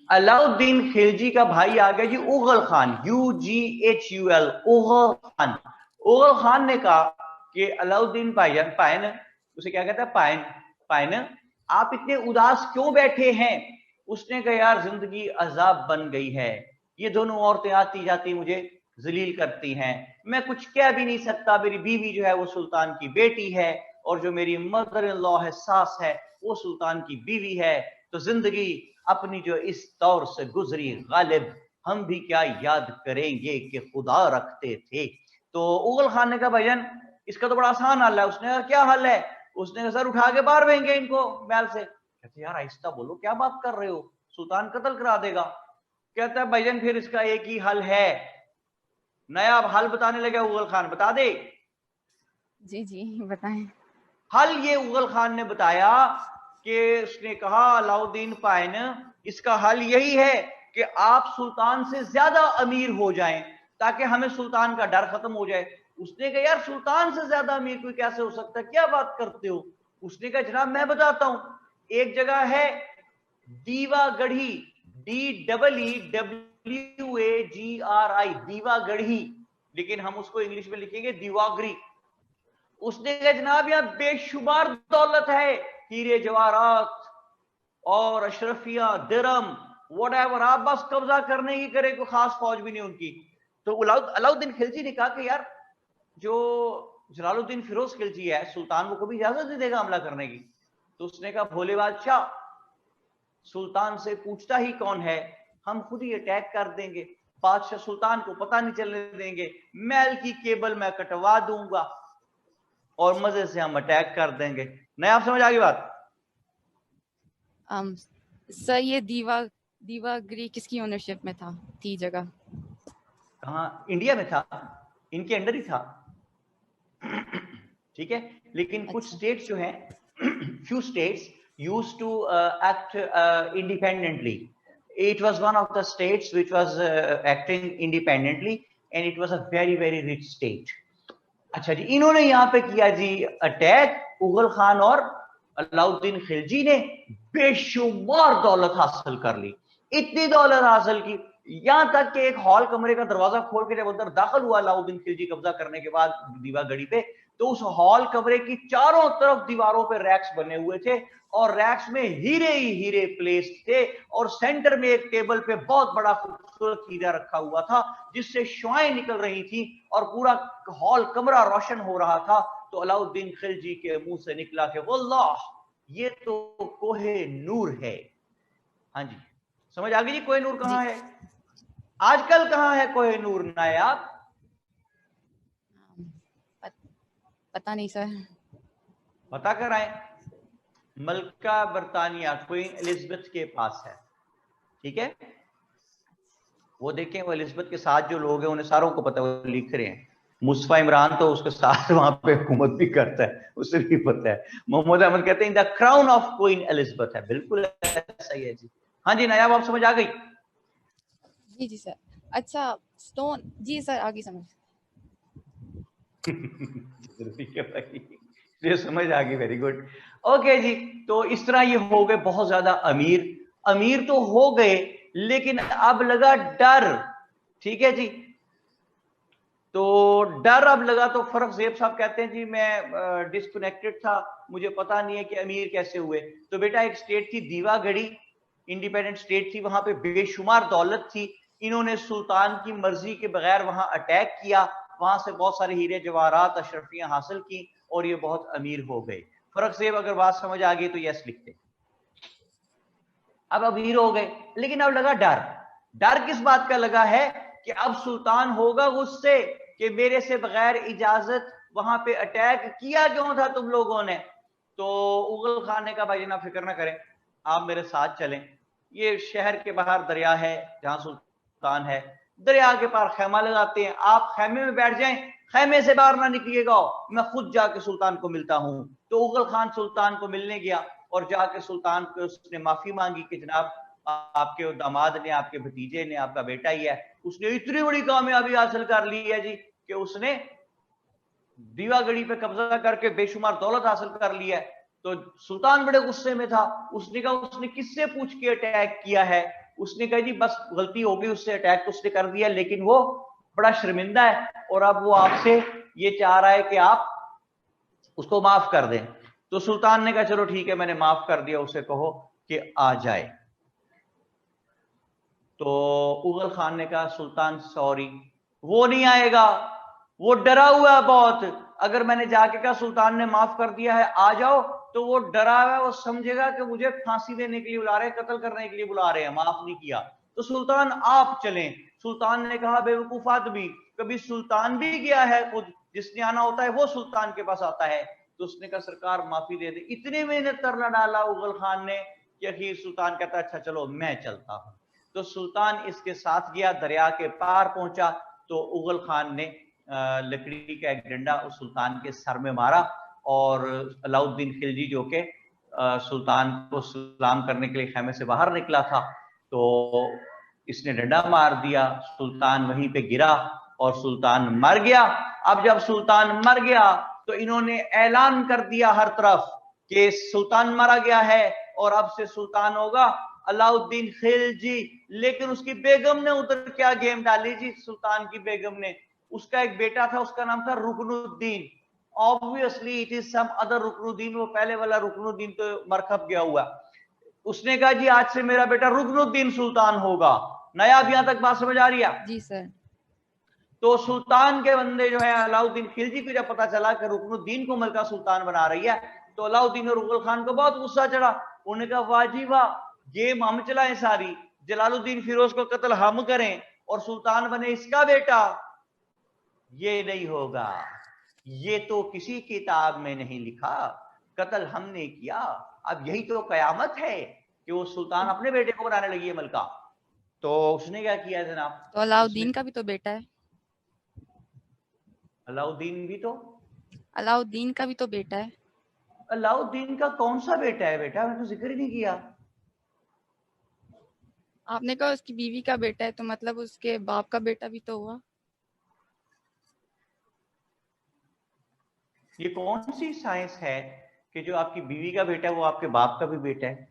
अलाउद्दीन खिलजी का भाई आ गया जी उगल खान, UGHUL, उगल खान। उगल खान ने कहा कि अलाउद्दीन पायन पायन, उसे क्या कहता है, पायन पायन, आप इतने उदास क्यों बैठे हैं? उसने कहा यार जिंदगी अजाब बन गई है, ये दोनों औरतें आती जाती मुझे जलील करती हैं, मैं कुछ कह भी नहीं सकता, मेरी बीवी जो है वो सुल्तान की बेटी है, और जो मेरी मदर इन लॉ है, सास है, वो सुल्तान की बीवी है, तो जिंदगी अपनी जो इस दौर से गुजरी गालिब, हम भी क्या याद करेंगे कि खुदा रखते थे। तो उगल खान ने कहा भाईजान इसका तो बड़ा आसान हल है। उसने कहा क्या हल है? उसने कहा सर उठा के बाहर भेंगे इनको महल से। कहते यार आहिस्ता बोलो, क्या बात कर रहे हो, सुल्तान कत्ल करा देगा। कहता है भाईजान फिर इसका एक ही हल है। नया हल बताने लगा उगल खान, बता दे। जी जी बताएं। हल ये उगल खान ने बताया कि उसने कहा अलाउद्दीन पायन, इसका हल यही है कि आप सुल्तान से ज्यादा अमीर हो जाएं ताकि हमें सुल्तान का डर खत्म हो जाए। उसने कहा यार सुल्तान से ज्यादा अमीर कोई कैसे हो सकता है, क्या बात करते हो? उसने कहा जनाब मैं बताता हूं, एक जगह है दीवागढ़ी, DEEWAGRI, दीवागढ़ी, लेकिन हम उसको इंग्लिश में लिखेंगे दीवागरी। उसने कहा जनाब यहाँ बेशुमार दौलत है, हीरे जवाहरात और अशरफिया दिरम व्हाटएवर, आप बस कब्जा करने की करे, कोई खास फौज भी नहीं उनकी। तो अलाउद्दीन खिलजी ने कहा कि यार जो जलालुद्दीन फिरोज खिलजी है सुल्तान, वो कभी इजाजत नहीं देगा हमला करने की। तो उसने कहा भोले बादशाह सुल्तान से पूछता ही कौन है, हम खुद ही अटैक कर देंगे, बादशाह सुल्तान को पता नहीं चलने देंगे, महल की केबल मैं कटवा दूंगा और मजे से हम अटैक कर देंगे। नहीं आप समझ आ गई बात? सर ये दीवागिरी किसकी ओनरशिप में थी जगह? कहाँ? इंडिया में था, इनके अंडर ही था। ठीक है, लेकिन कुछ अच्छा। स्टेट्स जो हैं, few states used to act independently. It was one of the states which was acting independently and it was a very very rich state. अच्छा जी, इन्होंने यहाँ पे किया जी अटैक, उगल खान और अलाउद्दीन खिलजी ने बेशुमार दौलत हासिल कर ली। इतनी दौलत हासिल की यहां तक कि एक हॉल कमरे का दरवाजा खोल के जब अंदर दाखिल हुआ अलाउद्दीन खिलजी कब्जा करने के बाद दीवागढ़ी पे, तो उस हॉल कमरे की चारों तरफ दीवारों पे रैक्स बने हुए थे और रैक्स में हीरे ही हीरे प्लेस्ड थे, और सेंटर में एक टेबल पे बहुत बड़ा खूबसूरत हीरा रखा हुआ था जिससे शुआएं निकल रही थी और पूरा हॉल कमरा रोशन हो रहा था। तो अलाउद्दीन खिलजी के मुंह से निकला कि वल्लाह ये तो कोहे नूर है। हाँ जी, समझ आ गई जी कोहे नूर कहाँ है? आजकल कहाँ है कोहे नूर नायाब? पता नहीं सर। पता कराएं। मलका बरतानिया क्वीन एलिजाबेथ के पास है, ठीक है? वो देखें, वो एलिजाबेथ के साथ जो लोग हैं उन्हें सारों को पता है, वो लिख रहे हैं। मुस्तफा इमरान तो उसके साथ वहां पे हुकूमत भी करता है, उसे भी पता है। मोहम्मद अहमद कहते हैं the crown of queen Elizabeth है, बिल्कुल ऐसा ही है जी। हाँ जी नायाब, आप समझ आ गई? जी जी सर। अच्छा स्टोन, जी सर आगे समझ। ठीक है भाई, ये समझ आ गई, वेरी गुड। ओके जी, तो इस तरह ये हो गए बहुत ज्यादा अमीर। अमीर तो हो गए, लेकिन अब लगा डर, ठीक है जी। तो डर अब लगा, तो फर्क ज़ेब साहब कहते हैं जी मैं डिस्कनेक्टेड था, मुझे पता नहीं है कि अमीर कैसे हुए। तो बेटा एक स्टेट थी दीवागढ़ी, इंडिपेंडेंट स्टेट थी, वहां पे बेशुमार दौलत थी। इन्होंने सुल्तान की मर्जी के बगैर वहां अटैक किया, वहां से बहुत सारे हीरे जवाहरात अशरफियां हासिल की और ये बहुत अमीर हो गए। फर्क ज़ेब अगर बात समझ आ गई तो यस लिखते। अब अमीर हो गए, लेकिन अब लगा डर। डर किस बात का लगा है कि अब सुल्तान होगा गुस्से कि मेरे से बगैर इजाजत वहां पे अटैक किया क्यों था तुम लोगों ने। तो उगल खान ने कहा भाई ना फिक्र ना करें, आप मेरे साथ चलें। ये शहर के बाहर दरिया है जहां सुल्तान है, दरिया के पार खेमा लगाते हैं, आप खेमे में बैठ जाएं, खेमे से बाहर ना निकलिएगा, मैं खुद जाके सुल्तान को मिलता हूं। तो उगल खान सुल्तान को मिलने गया और जाके सुल्तान को उसने माफी मांगी कि जनाब आपके दामाद ने, आपके भतीजे ने, आपका बेटा ही है, उसने इतनी बड़ी कामयाबी हासिल कर ली है जी कि उसने दीवागढ़ी पे कब्जा करके बेशुमार दौलत हासिल कर ली है। तो सुल्तान बड़े गुस्से में था, उसने कहा उसने किससे पूछ के अटैक किया है। उसने कहा जी बस गलती हो गई, उससे अटैक तो उसने कर दिया, लेकिन वो बड़ा शर्मिंदा है और अब वो आपसे ये चाह रहा है कि आप उसको माफ कर दें। तो सुल्तान ने कहा चलो ठीक है मैंने माफ कर दिया, उसे कहो कि आ जाए। तो उगल खान ने कहा सुल्तान सॉरी, वो नहीं आएगा, वो डरा हुआ है बहुत। अगर मैंने जाके कहा सुल्तान ने माफ कर दिया है आ जाओ, तो वो डरा हुआ है, वो समझेगा कि मुझे फांसी देने के लिए बुला रहे हैं, कत्ल करने के लिए बुला रहे हैं, माफ नहीं किया। तो सुल्तान आप चलें। सुल्तान ने कहा बेवकूफ आदमी, कभी सुल्तान भी गया है खुद, जिसने आना होता है वो सुल्तान के पास आता है। तो उसने कहा सरकार माफी दे दे। इतनी मेहनत करना डाला उगल खान ने कि आखिर सुल्तान कहता अच्छा चलो मैं चलता हूं। तो सुल्तान इसके साथ गया, दरिया के पार पहुंचा। तो उगल खान ने लकड़ी का एक डंडा उस सुल्तान के सर में मारा और अलाउद्दीन खिलजी जो के सुल्तान को सलाम करने के लिए खेमे से बाहर निकला था, तो इसने डंडा मार दिया, सुल्तान वहीं पे गिरा और सुल्तान मर गया। अब जब सुल्तान मर गया तो इन्होंने ऐलान कर दिया हर तरफ कि सुल्तान मारा गया है और अब से सुल्तान होगा अलाउद्दीन खिलजी। लेकिन उसकी बेगम ने उधर क्या गेम डाली जी, सुल्तान की बेगम ने, उसका एक बेटा था, उसका नाम था Ruknuddin. Obviously it is some other Ruknuddin, वो पहले वाला रुकनुद्दीन तो मरकब गया हुआ। उसने कहा जी आज से मेरा बेटा रुकनुद्दीन सुल्तान होगा। नया अब यहां तक बात समझ आ रही है? जी सर। तो सुल्तान के बंदे जो है अलाउद्दीन खिलजी को जब पता चला कि रुकनुद्दीन को मलका सुल्तान बना रही है, तो अलाउद्दीन और उगल खान को बहुत गुस्सा चढ़ा। उन्होंने कहा वाह जी वाह, गेम हम चलाएं सारी, जलालुद्दीन फिरोज को कत्ल हम करें और सुल्तान बने इसका बेटा। ये नहीं होगा, ये तो किसी किताब में नहीं लिखा, कत्ल हमने किया। अब यही तो कयामत है कि वो सुल्तान अपने बेटे को बनाने लगी है मलका। तो उसने क्या किया जनाब, तो अलाउद्दीन का भी तो बेटा है। अलाउद्दीन भी तो, अलाउद्दीन का भी तो बेटा है। अलाउद्दीन का कौन सा बेटा है बेटा, मैंने तो जिक्र ही नहीं किया। आपने कहा उसकी बीवी का बेटा है, तो मतलब उसके बाप का बेटा भी तो हुआ। ये कौन सी साइंस है कि जो आपकी बीवी का बेटा है वो आपके बाप का भी बेटा है?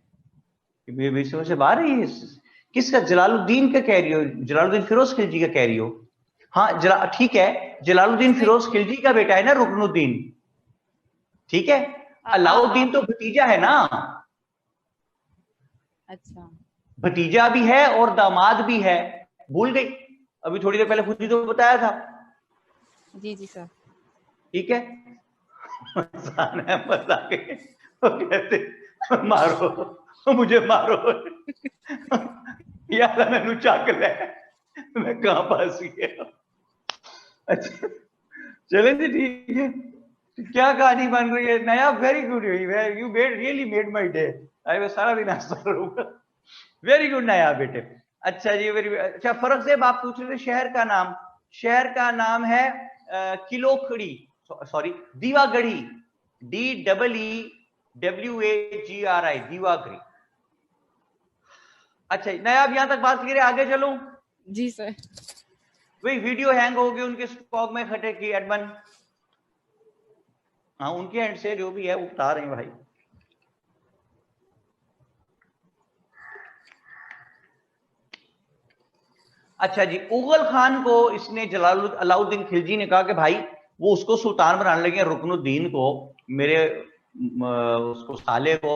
ये समझ से बाहर है। किसका, जलालुद्दीन का कह रही हो? जलालुद्दीन फिरोज खिलजी का कह रही हो? हाँ ठीक है, जलालुद्दीन फिरोज खिलजी का बेटा है ना रुकनुद्दीन, ठीक है। अलाउद्दीन तो भतीजा है ना। अच्छा। भतीजा भी है और दामाद भी है, भूल गई? अभी थोड़ी देर पहले खुद ही तो बताया था। जी जी सर। ठीक है। मजाक है, वो कहते मारो मुझे मारो यार मैनू चक ले मैं कहां फंस गया। अच्छा चलें जी ठीक है, क्या कहानी बन रही है नया। Very good, you really made my day. मैं सारा दिन हंसता रहूंगा। वेरी गुड नया बेटे। अच्छा जी वेरी अच्छा। फर्क से आप पूछ रहे थे शहर का नाम। शहर का नाम है किलोखड़ी, सॉरी दीवागढ़ी, DEEWAGRI, दीवागढ़ी। अच्छा नया अब यहां तक बात करिए, आगे चलूं। जी सर। वही वीडियो हैंग हो गई उनके स्टॉक में खटे की एडमन। हाँ उनके एंड से जो भी है वो बता रहे हैं भाई। अच्छा जी उगल खान को इसने अलाउद्दीन खिलजी ने कहा कि भाई वो उसको सुल्तान बनाने लगे, रुकनुद्दीन को, मेरे उसको साले को,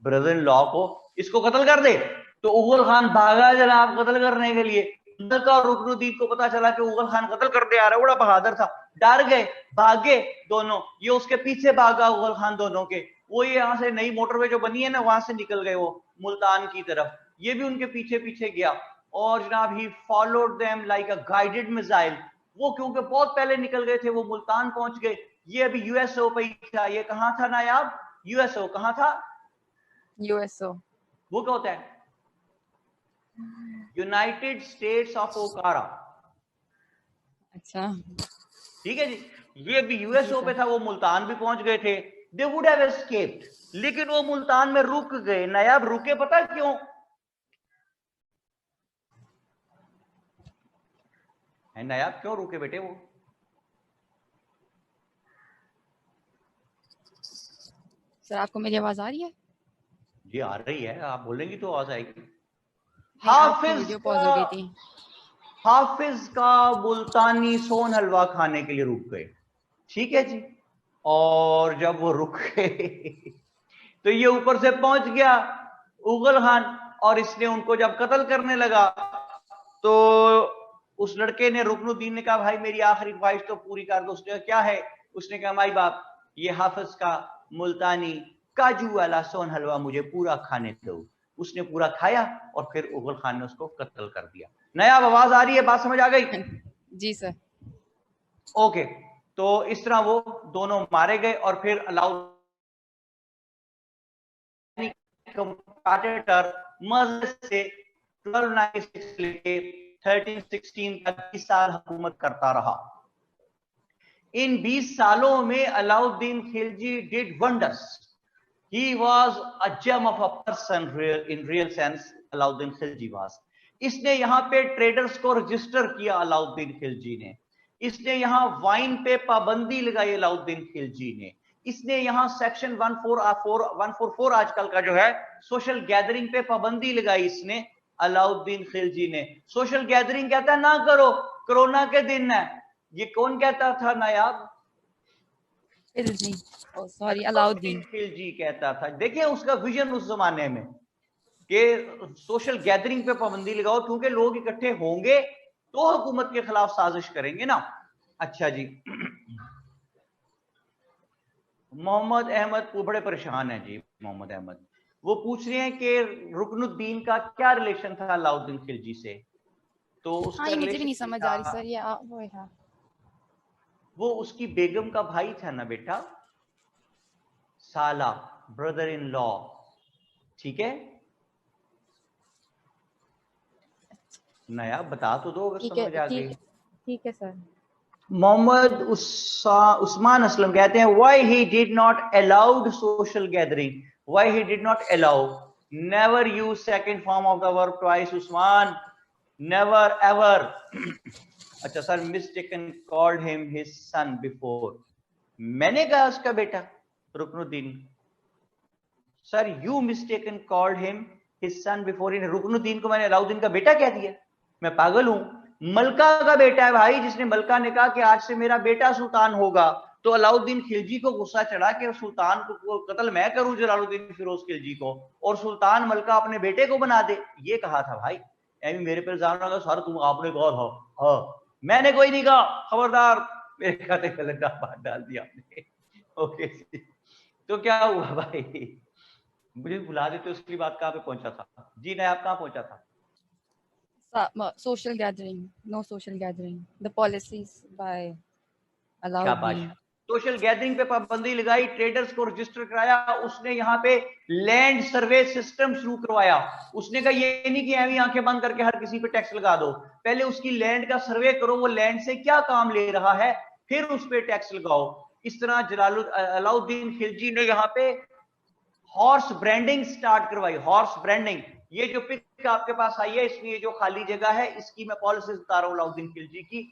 ब्रदर इन लॉ को, इसको कत्ल कर दे। तो उगल खान भागा जनाब कत्ल करने के लिए। और रुकनुद्दीन को पता चला कि उगल खान कत्ल करते आ रहा है, बड़ा बहादुर था, डर गए, भागे दोनों, ये उसके पीछे भागा उगल खान दोनों के। वो ये यहाँ से नई मोटरवे जो बनी है ना वहां से निकल गए वो मुल्तान की तरफ, ये भी उनके पीछे पीछे गया। और जनाब he followed them like a guided missile. वो क्योंकि बहुत पहले निकल गए थे, वो मुल्तान पहुंच गए। ये अभी यूएसओ पे ही था। ये कहां था नायाब? यूएसओ कहां था? यूएसओ वो क्या होता है? यूनाइटेड स्टेट्स ऑफ ओकारा। अच्छा ठीक है जी। ये अभी यूएसओ पे था, वो मुल्तान भी पहुंच गए थे। दे वुड हैव एस्केप्ड, लेकिन वो मुल्तान में रुक गए। नायाब रुके पता क्यों? है नायाब क्यों रुके बेटे वो? सर आपको मेरी आवाज आ रही है? जी आ रही है, आप बोलेंगी तो आवाज आएगी। आपकी वीडियो पॉज हो गई थी। हाफिज का मुल्तानी सोन हलवा खाने के लिए रुक गए। ठीक है जी। और जब वो रुक गए तो ये ऊपर से पहुंच गया उगल खान, और इसने उनको जब कत्ल करने लगा तो उस लड़के ने, रुकनुद्दीन ने कहा भाई मेरी आखिरी ख्वाहिश तो पूरी कर दो। उसने क्या है? उसने कहा माई बाप ये हाफिज का मुल्तानी काजू वाला सोन हलवा मुझे पूरा खाने दो। उसने पूरा खाया और फिर उगल खान ने उसको कत्ल कर दिया। नया आवाज आ रही है? बात समझ आ गई? जी सर। ओके तो इस तरह वो दोनों मारे गए और फिर अलाउद्दीन कंपैटिटर मज़े से 1296 लेके 1316 तक 20 साल हुकूमत करता रहा। इन 20 सालों में Alauddin Khilji did wonders. He was a gem of a person in real sense, Alauddin Khilji was। इसने यहाँ पे ट्रेडर्स को रजिस्टर किया अलाउद्दीन खिलजी ने। इसने यहाँ वाइन पे पाबंदी लगाई अलाउद्दीन खिलजी ने। इसने यहाँ सेक्शन 144 आजकल का जो है सोशल गैदरिंग पे पाबंदी लगाई इसने अलाउद्दीन खिलजी ने। सोशल गैदरिंग कहता है ना करो, कोरोना के दिन है। ये कौन कहता था नायाब? खिलजी, सॉरी अलाउद्दीन खिलजी कहता था। देखिए उसका विजन उस जमाने में कि सोशल गैदरिंग पे पाबंदी लगाओ, क्योंकि लोग इकट्ठे होंगे तो हुकूमत के खिलाफ साजिश करेंगे ना। अच्छा जी मोहम्मद अहमद वो बड़े परेशान है जी। मोहम्मद अहमद वो पूछ रहे हैं कि रुकनुद्दीन का क्या रिलेशन था अलाउद्दीन खिलजी से। तो उसका हाँ ये मुझे भी रिलेशन नहीं समझ आ रही सर। ये वो है, वो उसकी बेगम का भाई था ना बेटा, साला, ब्रदर इन लॉ। ठीक है नया बता तो दो अगर समझ आ गई। ठीक है सर। मोहम्मद उस्मान असलम कहते हैं why he did not allowed social gathering, why he did not allow, never use second form of the verb twice Usman, never ever. अच्छा sir mistaken called him his son before, मैंने कहा उसका बेटा Ruknuddin. Sir you mistaken called him his son before, Ruknuddin को मैंने अलाउद्दीन का बेटा कह दिया? मैं पागल हूं? मलका का बेटा है भाई, जिसने मलका ने कहा कि आज से मेरा बेटा सुल्तान होगा। तो अलाउद्दीन खिलजी को गुस्सा चढ़ा कि सुल्तान को कत्ल मैं करूं जलालुद्दीन फिरोज खिलजी को, और सुल्तान मलका अपने बेटे को बना दे। ये कहा था भाई। एमी मेरे पे इल्जाम लगा सर तुम आपने कहा था। हाँ मैंने कोई नहीं कहा, खबरदार मेरे खाते में लगा बात डाल दिया आपने। ओके तो क्या हुआ भाई? मुझे भुला देते उसकी बात कहाँ पे पहुंचा था जी? नायाब कहाँ पहुंचा था? Social gathering, no social gathering. The policies by शाबाश। Alauddin. सोशल गैदरिंग पे पाबंदी लगाई, ट्रेडर्स को रजिस्टर कराया, उसने यहाँ पे लैंड सर्वे सिस्टम शुरू करवाया। उसने कहा ये नहीं कि ऐवी आंखें बंद करके हर किसी पे टैक्स लगा दो, पहले उसकी लैंड का सर्वे करो, वो लैंड से क्या काम ले रहा है, फिर उस पे टैक्स लगाओ। इस तरह अलाउद्दीन खिलजी ने यहाँ पे हॉर्स ब्रांडिंग स्टार्ट करवाई। हॉर्स ब्रांडिंग, ये जो पिक आपके पास आई है इसमें ये जो खाली जगह है इसकी मैं पॉलिसीज बता रहा हूँ अलाउद्दीन खिलजी की,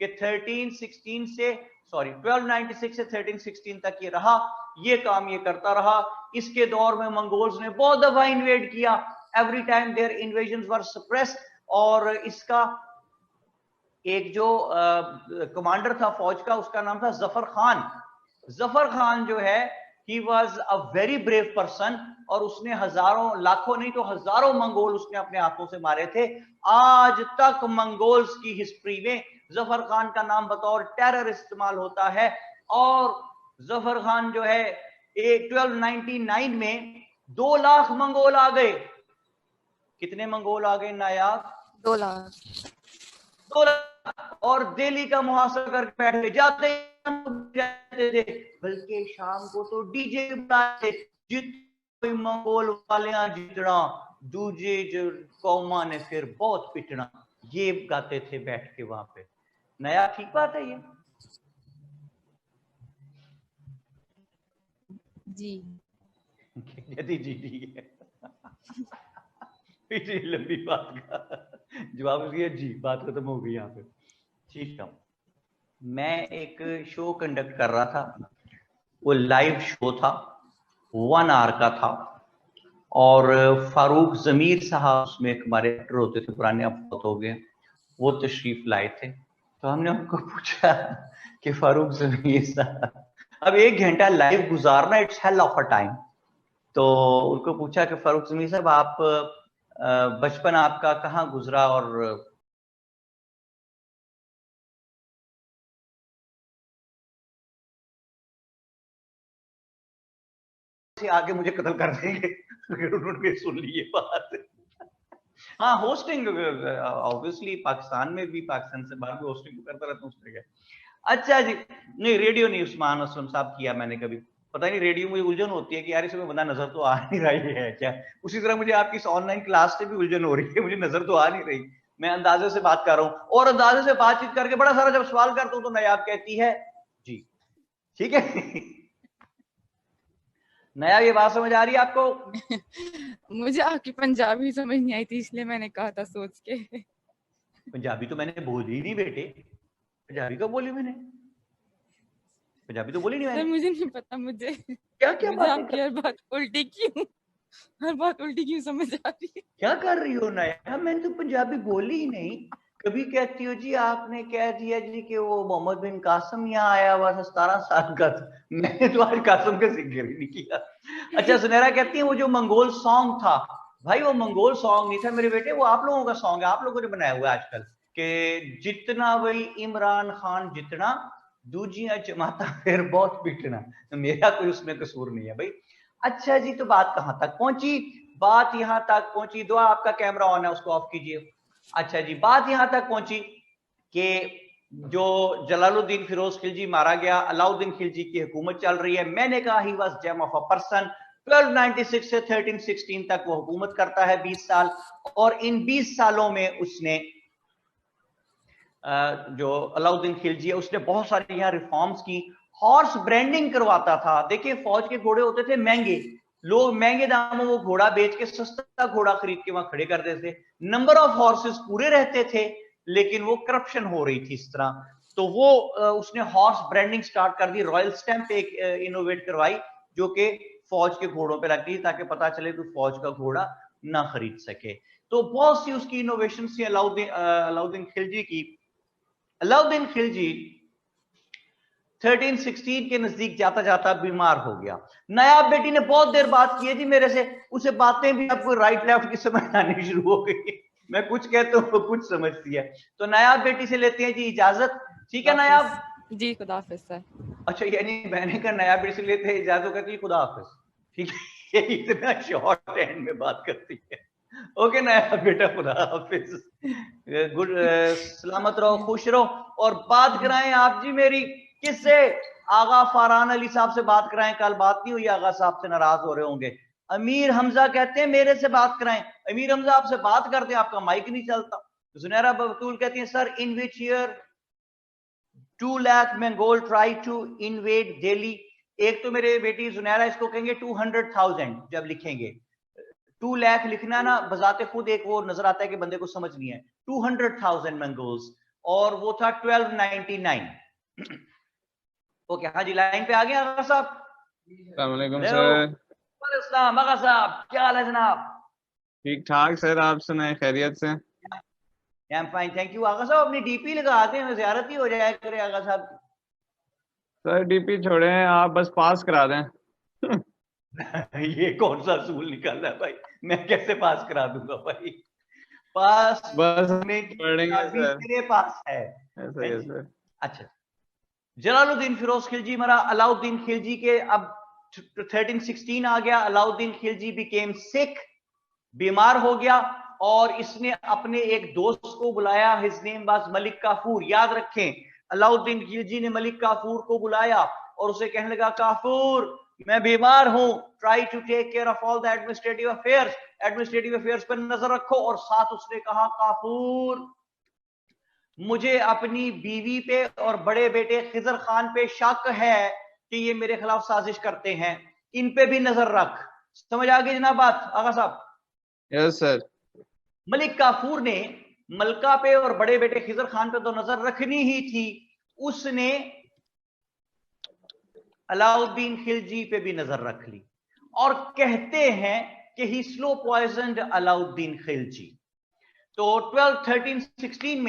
कि 1316 से 1296 से 1316 तक ये रहा, ये काम ये करता रहा। इसके दौर में मंगोल्स ने बहुत दफा इन्वेड किया, every time their invasions were suppressed. और इसका एक जो कमांडर था फौज का, उसका नाम था जफर खान। जफर खान जो है he was a very brave person, और उसने हजारों, लाखों नहीं तो हजारों मंगोल उसने अपने हाथों से मारे थे। आज तक मंगोल्स की हिस्ट्री में जफर खान का नाम बतौर टेरर इस्तेमाल होता है। और जफर खान जो है 1299 में 2 लाख मंगोल आ गए। कितने मंगोल आ गए नायाब? 2 लाख। 2 लाख। और दिल्ली का मुहासरा करके बैठे, जाते थे, बल्कि शाम को तो डीजे बुलाते, जितने मंगोल वाले जितना दूजे जो कौमा ने फिर बहुत पिटना, ये गाते थे बैठ के वहां पे। नया ठीक बात है ये? जी जी जी ठीक है। इतनी लंबी बात का जवाब दिया जी, बात खत्म हो गई यहाँ पे। ठीक है, मैं एक शो कंडक्ट कर रहा था, वो लाइव शो था, 1 आवर का था, और फारूक जमीर साहब उसमें एक हमारे एक्टर होते थे पुराने, अब बहुत हो गए, वो तशरीफ लाए थे। तो हमने उनको पूछा कि फारूक जमीर साहब, अब 1 घंटा लाइव गुजारना it's hell of a time. तो उनको पूछा कि फारूक जमीर साहब आप बचपन आपका कहाँ गुजरा, और आगे मुझे कत्ल कर देंगे। फिर उन्होंने सुन ली ये बात। हाँ, होस्टिंग ऑब्वियसली पाकिस्तान में भी, पाकिस्तान से बाहर भी होस्टिंग तो करता रहता हूँ उस तरह। अच्छा जी, नहीं रेडियो नहीं उस्मान असलम साहब किया मैंने कभी, पता नहीं रेडियो मुझे उलझन होती है कि यार इसमें बंदा नजर तो आ नहीं रही है क्या। उसी तरह मुझे आपकी ऑनलाइन क्लास से भी उलझन हो रही है, मुझे नजर तो आ नहीं रही, मैं अंदाजे से बात कर रहा हूँ, और अंदाजे से बातचीत करके बड़ा सारा जब सवाल करता हूँ तो नायाब कहती है जी। ठीक है। नया ये बात समझ आ रही है आपको? मुझे आपकी पंजाबी समझ नहीं आई थी, इसलिए मैंने कहा था सोच के। पंजाबी तो मैंने बोली ही नहीं बेटे, पंजाबी कब बोली मैंने? पंजाबी तो बोली नहीं सर मैंने। मुझे नहीं पता, मुझे क्या क्या मुझे बातें आपकी हर बात उल्टी क्यों, हर बात उल्टी क्यों समझ आ रही है? क्या कर रही हो नया? मैंने तो पंजाबी बोली ही नहीं। कभी कहती हो जी आपने कह दिया जी कि वो मोहम्मद बिन कासिम यहाँ आया हुआ था 17 साल का था, मैंने तो आज कासिम का जिक्र ही नहीं किया। अच्छा, सुनहरा कहती है वो जो मंगोल सॉन्ग था, भाई वो मंगोल सॉन्ग नहीं था मेरे बेटे, वो आप लोगों का सॉन्ग है, आप लोगों ने बनाया हुआ है आजकल, कि जितना वही इमरान खान जितना दूजियां जमाता फिर बहुत पिटना, मेरा कोई उसमें कसूर नहीं है भाई। अच्छा जी, तो बात कहां तक पहुंची? बात यहां तक पहुंची, दुआ आपका कैमरा ऑन है उसको ऑफ कीजिए। अच्छा जी, बात यहां तक पहुंची कि जो जलालुद्दीन फिरोज खिलजी मारा गया, अलाउद्दीन खिलजी की हुकूमत चल रही है। मैंने कहा he was gem of a person. 1296 से 1316 तक वो हुकूमत करता है, 20 साल, और इन 20 सालों में उसने जो अलाउद्दीन खिलजी है उसने बहुत सारी यहाँ रिफॉर्म्स की। हॉर्स ब्रांडिंग करवाता था। देखिए फौज के घोड़े होते थे महंगे, लोग महंगे दामों वो घोड़ा बेच के सस्ता घोड़ा खरीद के वहां खड़े कर देते थे। नंबर ऑफ हॉर्सेस पूरे रहते थे, लेकिन वो करप्शन हो रही थी इस तरह। तो वो उसने हॉर्स ब्रांडिंग स्टार्ट कर दी। रॉयल स्टैंप एक इनोवेट करवाई जो कि फौज के घोड़ों पे लगती थी, ताकि पता चले कि फौज का घोड़ा ना खरीद सके। तो बहुत सी उसकी इनोवेशन थी अलाउद्दीन खिलजी की। अलाउद्दीन खिलजी 1316 के नजदीक जाता जाता बीमार हो गया। नायाब बेटी ने बहुत देर बात की है जी मेरे से, उसे बातें भी आपको राइट लेफ्ट की समझ आनी शुरू हो गई। मैं कुछ कहता हूँ कुछ समझती है। तो नायाब बेटी से लेते हैं जी इजाजत। ठीक है नायाब जी, खुदा हाफिज सर। अच्छा, यानी मैंने कहा नायाब बेटी से लेते हैं इजाजत, कहती खुदा हाफिज। ठीक है। ये इतना शॉर्ट हैंड में बात करती है। ओके ना बेटा, खुदा हाफिज, गुड, सलामत रहो, खुश रहो। और बात कराएं आप जी मेरी किससे? आगा फरहान अली साहब से बात कराएं। कल बात नहीं हुई, आगा साहब से नाराज हो रहे होंगे। अमीर हमजा कहते हैं मेरे से बात कराएं। अमीर हमजा आपसे बात करते हैं, आपका माइक नहीं चलता। जुनैरा बतूल कहती है sir in which year 2 lakh Mongol try to invade Delhi. एक तो मेरे बेटी जुनैरा इसको कहेंगे 200,000 जब लिखेंगे। 2 लाख लिखना ना बजाते खुद एक वो नजर आता है कि बंदे को समझ नहीं है। 200,000 मंगोल्स, और वो था 1299। ओके, हाँ जी, लाइन पे आ गए आगा साहब। अस्सलाम वालेकुम सर। वालेकुम आगा साहब, क्या हाल है जनाब? ठीक ठाक सर, आप सुनाए खैरियत से? I am fine, thank you. Agha साहब अपनी डीपी लगा दें, ज़ियारत ही हो जाए करे आगा साहब। सर डीपी छोड़े, आप बस पास करा दें। ये कौन सा असूल निकाला है भाई? मैं कैसे पास करा दूंगा भाई? पास बस में की पढ़ेंगे चाबी सर। तेरे पास है। ऐसा ही है सर। अच्छा, जलालुद्दीन फिरोज खिलजी मरा। अलाउद्दीन खिलजी के अब 1316 आ गया। अलाउद्दीन खिलजी बिकेम सिक, बीमार हो गया, और इसने अपने एक दोस्त को बुलाया। His name was Malik Kafur. याद रखें, अलाउद्दीन खिलजी ने मलिक काफूर को बुलाया और उसे कहने लगा, काफूर मैं बीमार हूं, try to take care of all the administrative affairs, administrative affairs पर नजर रखो। और साथ उसने कहा, काफूर मुझे अपनी बीवी पे और बड़े बेटे खिजर खान पे शक है कि ये मेरे खिलाफ साजिश करते हैं, इन पे भी नजर रख। समझ आ गई जनाब बात आगा साहब? Yes sir. मलिक काफूर ने मलका पे और बड़े बेटे खिजर खान पे तो नजर रखनी ही थी, उसने अलाउद्दीन खिलजी पे भी नजर रख ली। और कहते हैं कि ही स्लो पॉइजन्ड अलाउद्दीन खिलजी। तो 1316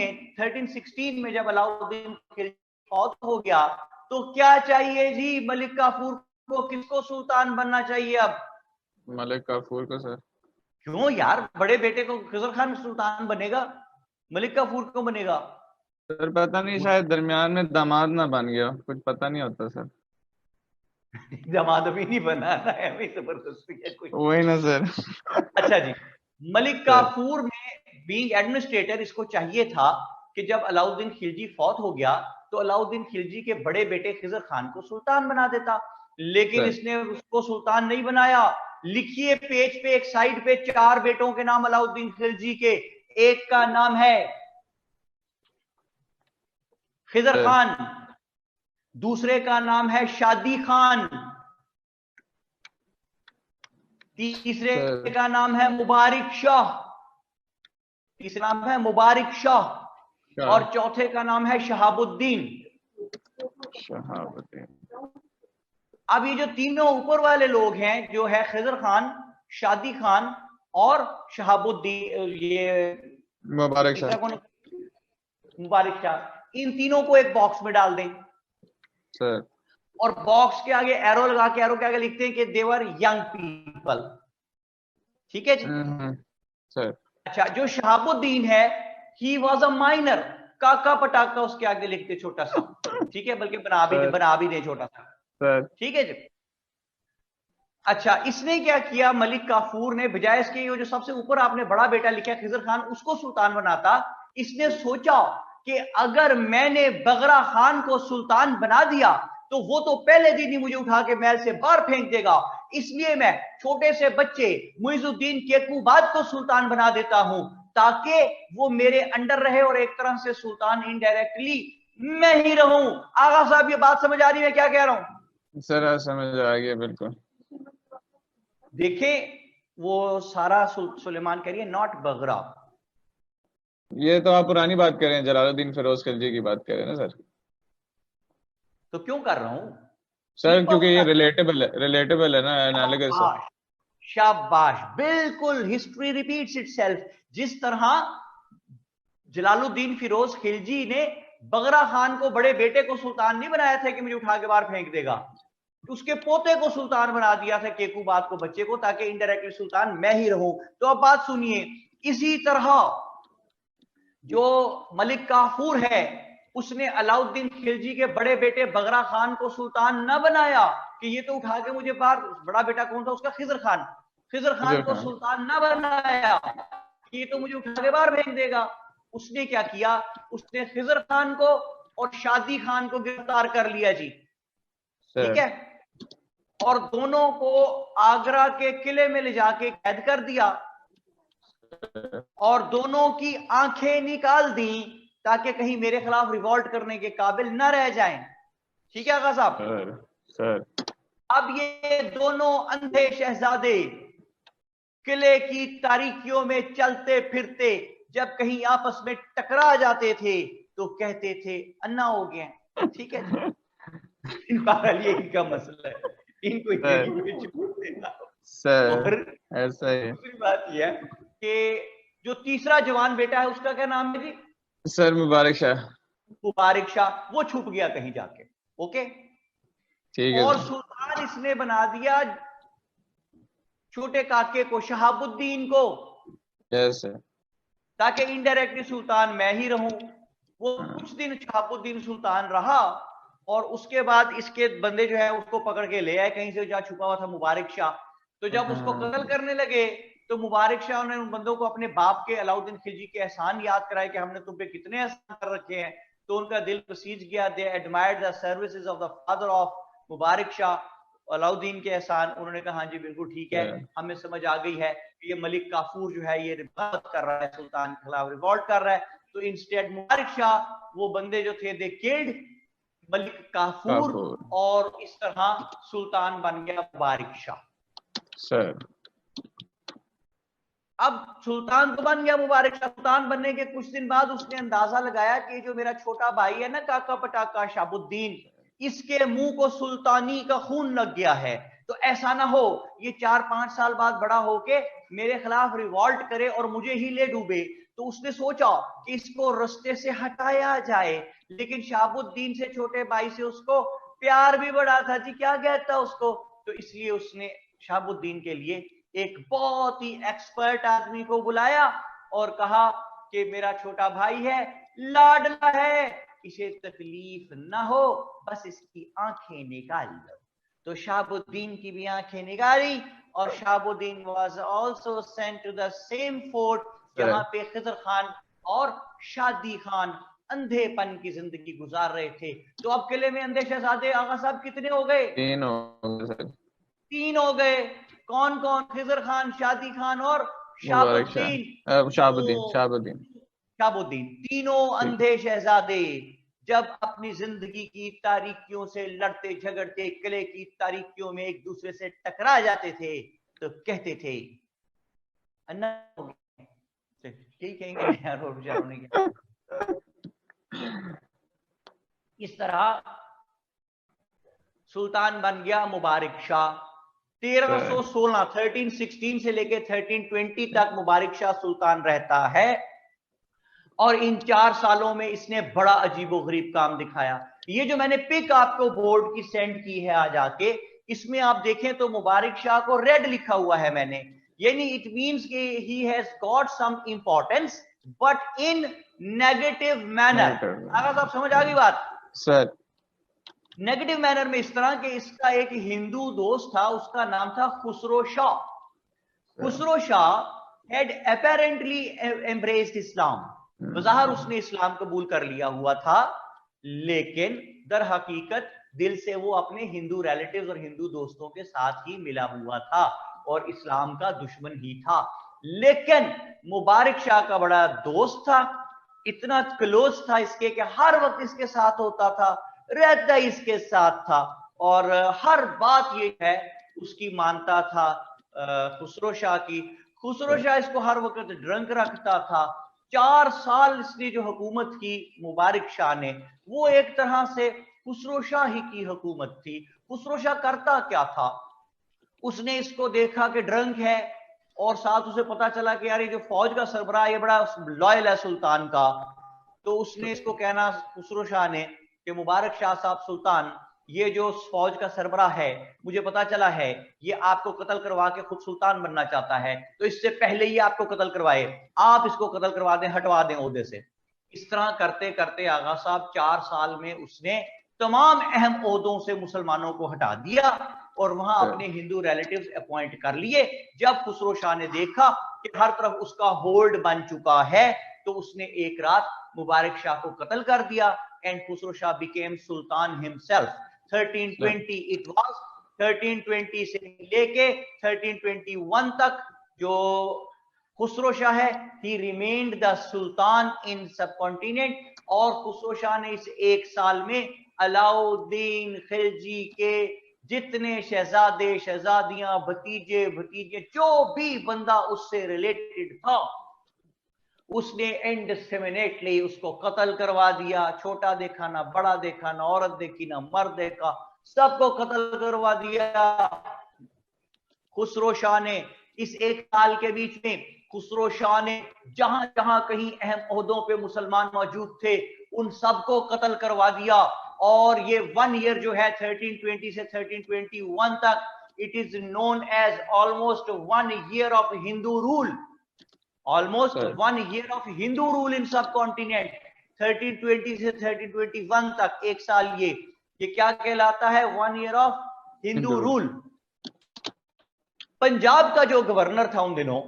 में जब अलाउद्दीन खिलजी फौत हो गया, तो क्या चाहिए जी मलिक काफूर को? किसको सुल्तान बनना चाहिए अब? मलिक काफूर को सर। क्यों यार, बड़े बेटे को खिजर खान सुल्तान बनेगा, मलिक काफूर को बनेगा? सर पता नहीं, शायद दरमियान में दामाद ना बन गया, कुछ पता नहीं होता सर। दामाद अभी नहीं बनाना है, अभी जबरदस्ती है कोई। वही ना सर। अच्छा जी, मलिक काफूर में बीइंग एडमिनिस्ट्रेटर, इसको चाहिए था कि जब अलाउद्दीन खिलजी फौत हो गया तो अलाउद्दीन खिलजी के बड़े बेटे खिजर खान को सुल्तान बना देता, लेकिन इसने उसको सुल्तान नहीं बनाया। लिखिए पेज पे, एक साइड पे 4 बेटों के नाम अलाउद्दीन खिलजी के। एक का नाम है खिजर खान, दूसरे का नाम है शादी खान, तीसरे का नाम है मुबारिक शाह, तीसरा नाम है मुबारिक शाह, और चौथे का नाम है शहाबुद्दीन। अब ये जो तीनों ऊपर वाले लोग हैं, जो है खिजर खान, शादी खान और शहाबुद्दीन, ये मुबारक शाह, मुबारक शाह, इन तीनों को एक बॉक्स में डाल दें सर, और बॉक्स के आगे एरो लगा के, एरो के आगे लिखते हैं कि देवर यंग पीपल। ठीक है जी सर। अच्छा, जो शहाबुद्दीन है, ही वॉज अ माइनर, काका पटाका उसके आगे लिखते छोटा सा, ठीक है, बल्कि बना भी दे छोटा सा, ठीक है जी। अच्छा, इसने क्या किया, मलिक काफूर ने बजाय इसके ये जो सबसे ऊपर आपने बड़ा बेटा लिखा खिजर खान, उसको सुल्तान बनाता, इसने सोचा कि अगर मैंने बगरा खान को सुल्तान बना दिया तो वो तो पहले दिन ही मुझे उठा के महल से बाहर फेंक देगा, इसलिए मैं छोटे से बच्चे मुइजुद्दीन केकूबाद को सुल्तान बना देता हूं ताकि वो मेरे अंडर रहे और एक तरह से सुल्तान इनडायरेक्टली मैं ही रहूं। आगा साहब ये बात समझ आ रही है क्या कह रहा हूं? सर समझ आ गया बिल्कुल। देखें वो सारा सुलेमान कह रही है, नॉट बगरा। ये तो आप पुरानी बात कर रहे हैं, जलालुद्दीन फिरोज खिलजी की बात कर रहे हैं ना सर? तो क्यों कर रहा हूं सर? क्योंकि ये रिलेटेबल है ना, एनालिगस है। शाबाश, बिल्कुल, हिस्ट्री रिपीट्स इटसेल्फ। जिस तरह जलालुद्दीन फिरोज खिलजी ने बगरा खान को बड़े बेटे को सुल्तान नहीं बनाया था कि मुझे उठा के बाहर फेंक देगा, उसके पोते को सुल्तान बना दिया था, केकूबाद को बच्चे को, ताकि इनडायरेक्टली सुल्तान मैं ही रहूं। तो अब बात सुनिए, इसी तरह जो मलिक काफूर है उसने अलाउद्दीन खिलजी के बड़े बेटे बगरा खान को सुल्तान न बनाया, कि ये तो उठा के मुझे बाहर, बड़ा बेटा कौन था उसका, खिजर खान को सुल्तान ना बनाया, ये तो मुझे उठा के बाहर भेज देगा। उसने क्या किया, उसने खिजर खान को और शादी खान को गिरफ्तार कर लिया जी, ठीक है, और दोनों को आगरा के किले में ले जाके कैद कर दिया और दोनों की आंखें निकाल दी ताकि कहीं मेरे खिलाफ रिवॉल्ट करने के काबिल न रह जाएं। ठीक है आगा साहब। सर अब ये दोनों अंधे शहजादे किले की तारीकियों में चलते फिरते जब कहीं आपस में टकरा जाते थे तो कहते थे अन्ना हो गए। ठीक है ये इनका मसला है, इनको सर ऐसा ही। दूसरी बात यह है कि जो तीसरा जवान बेटा है उसका क्या नाम है जी? सर मुबारक शाह। मुबारक शाह, वो छुप गया कहीं जाके। ओके, ठीक है। और सुल्तान इसने बना दिया छोटे काके को, शहाबुद्दीन को, यस सर, ताकि इनडायरेक्टली सुल्तान मैं ही रहूं। वो कुछ दिन शहाबुद्दीन सुल्तान रहा और उसके बाद इसके बंदे जो है उसको पकड़ के ले आए कहीं से जहां छुपा हुआ था मुबारक शाह। तो जब उसको कत्ल करने लगे तो मुबारक शाह ने उन बंदों को अपने बाप के अलाउद्दीन खिलजी के एहसान याद कराए कि हमने तुम पे कितने एहसान कर रखे हैं। तो उनका दिल पसीज गया। They admired the services of the father of Mubarak Shah, Alauddin के एहसान। उन्होंने कहा हाँ जी बिल्कुल ठीक है, हमें समझ आ गई है कि ये मलिक काफूर जो है ये रिवॉल्ट कर रहा है, सुल्तान के खिलाफ रिवॉल्ट कर रहा है। तो इंस्टेड मुबारक शाह, वो बंदे जो थे, दे किल्ड मलिक काफूर और इस तरह सुल्तान बन गया मुबारक शाह। सर अब सुल्तान तो बन गया मुबारक शाह। सुल्तान बनने के कुछ दिन बाद उसने अंदाजा लगाया कि जो मेरा छोटा भाई है ना काका पटाका शहाबुद्दीन, इसके मुंह को सुल्तानी का खून लग गया है, तो ऐसा ना हो ये 4-5 साल बाद बड़ा होके मेरे खिलाफ रिवॉल्ट करे और मुझे ही ले डूबे। तो उसने सोचा कि इसको रास्ते से हटाया जाए, लेकिन शहाबुद्दीन से, छोटे भाई से उसको प्यार भी बड़ा था जी, क्या कहता उसको। तो इसलिए उसने शहाबुद्दीन के लिए एक बहुत ही एक्सपर्ट आदमी को बुलाया और कहा कि मेरा छोटा भाई है, लाडला है, इसे तकलीफ ना हो, बस इसकी आंखें निकाल लो। तो शहाबुद्दीन की भी आंखें निकाली और Shahabuddin was also sent to the same fort जहां पे खिजर खान और शादी खान अंधेपन की जिंदगी गुजार रहे थे। तो अब किले में अंधे शहजादे आगा साहब कितने हो गए? 3 हो गए। 3 हो गए। कौन कौन? खिजर खान, शादी खान और शहाबुद्दीन। शहाबुद्दीन, तीनों अंधे शहजादे जब अपनी जिंदगी की तारीकियों से लड़ते झगड़ते किले की तारीकियों में एक दूसरे से टकरा जाते थे तो कहते थे अन्ना हो गया। ठीक कहेंगे यार, और होने के इस तरह सुल्तान बन गया मुबारक शाह। 1316 1316 से लेके 1320 तक मुबारक शाह सुल्तान रहता है और इन 4 सालों में इसने बड़ा अजीबोगरीब काम दिखाया। ये जो मैंने पिक आपको बोर्ड की सेंड की है आज आके, इसमें आप देखें तो मुबारक शाह को रेड लिखा हुआ है मैंने, यानी इट मींस कि he has got some importance but in negative manner. अगर आप समझ आ गई बात सर? नेगेटिव मैनर में इस तरह के इसका एक हिंदू दोस्त था, उसका नाम था Khusro Shah. Khusro Shah had apparently embraced Islam, बज़ाहिर उसने इस्लाम कबूल कर लिया हुआ था, लेकिन दर हकीकत दिल से वो अपने हिंदू रिलेटिव्स और हिंदू दोस्तों के साथ ही मिला हुआ था और इस्लाम का दुश्मन ही था। लेकिन मुबारक शाह का बड़ा दोस्त था, इतना क्लोज था इसके कि हर वक्त इसके साथ होता था, रहता इसके साथ था और हर बात ये है उसकी मानता था खुसरो शाह की। खुसरो शाह इसको हर वक्त ड्रंक रखता था। 4 साल इसने जो हुकूमत की मुबारक शाह ने, वो एक तरह से खुसरो शाह ही की हुकूमत थी। खुसरो शाह करता क्या था, उसने इसको देखा कि ड्रंक है और साथ उसे पता चला कि यार ये जो फौज का सरबराह ये बड़ा लॉयल है सुल्तान का, तो उसने इसको कहना खुसरो शाह ने कि मुबारक शाह साहब सुल्तान, ये जो फौज का सरबराह है मुझे पता चला है ये आपको कत्ल करवा के खुद सुल्तान बनना चाहता है, तो इससे पहले ही आपको कत्ल करवाए, आप इसको कत्ल करवा दें, हटवा दें ओहदे से। इस तरह करते करते आगा साहब 4 साल में उसने तमाम अहम ओहदों से मुसलमानों को हटा दिया और वहां सर। अपने हिंदू रिलेटिव्स अपॉइंट कर लिए। जब खुसरो शाह ने देखा कि हर तरफ उसका होल्ड बन चुका है तो उसने एक रात मुबारक शाह को कत्ल कर दिया and Khusro Shah became Sultan himself. 1320 it was. 1320 से लेके 1321 तक जो खुसरो शाह है ही रिमेन्ड द सुल्तान इन सब कॉन्टिनेंट। और खुसरो शाह ने इस एक साल में अलाउद्दीन खिलजी के जितने शहजादे शहजादियां भतीजे भतीजे जो भी बंदा उससे रिलेटेड था उसने इंडिस्क्रिमिनेटली उसको कत्ल करवा दिया। छोटा देखा ना बड़ा देखा, ना औरत देखी ना मर्द देखा, सबको कत्ल करवा दिया। खुसरो शाह ने इस एक साल के बीच में खुसरो शाह ने जहां जहां कहीं अहम ओहदों पे मुसलमान मौजूद थे उन सबको कत्ल करवा दिया। और ये 1 ईयर जो है 1320 से 1321 तक it is known as almost 1 year of Hindu rule. Almost 1 year of Hindu rule in subcontinent. 1320 से 1321 तक एक साल ये क्या कहलाता है? 1 year of Hindu rule. Punjab का जो गवर्नर था उन दिनों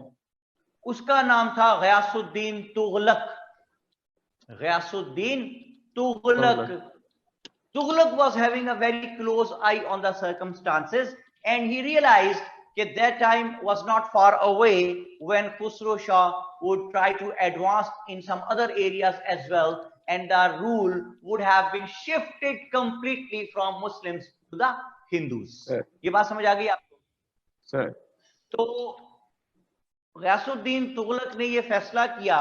उसका नाम था Ghiyasuddin Tughlaq. Ghiyasuddin Tughlaq. Tughlaq was having a very close eye on the circumstances and he realized that that time was not far away when Khusro Shah would try to advance in some other areas as well and the rule would have been shifted completely from Muslims to the Hindus. ये बात समझ आ गई आपको? Sir. तो गयासुद्दीन तुगलक ने ये फैसला किया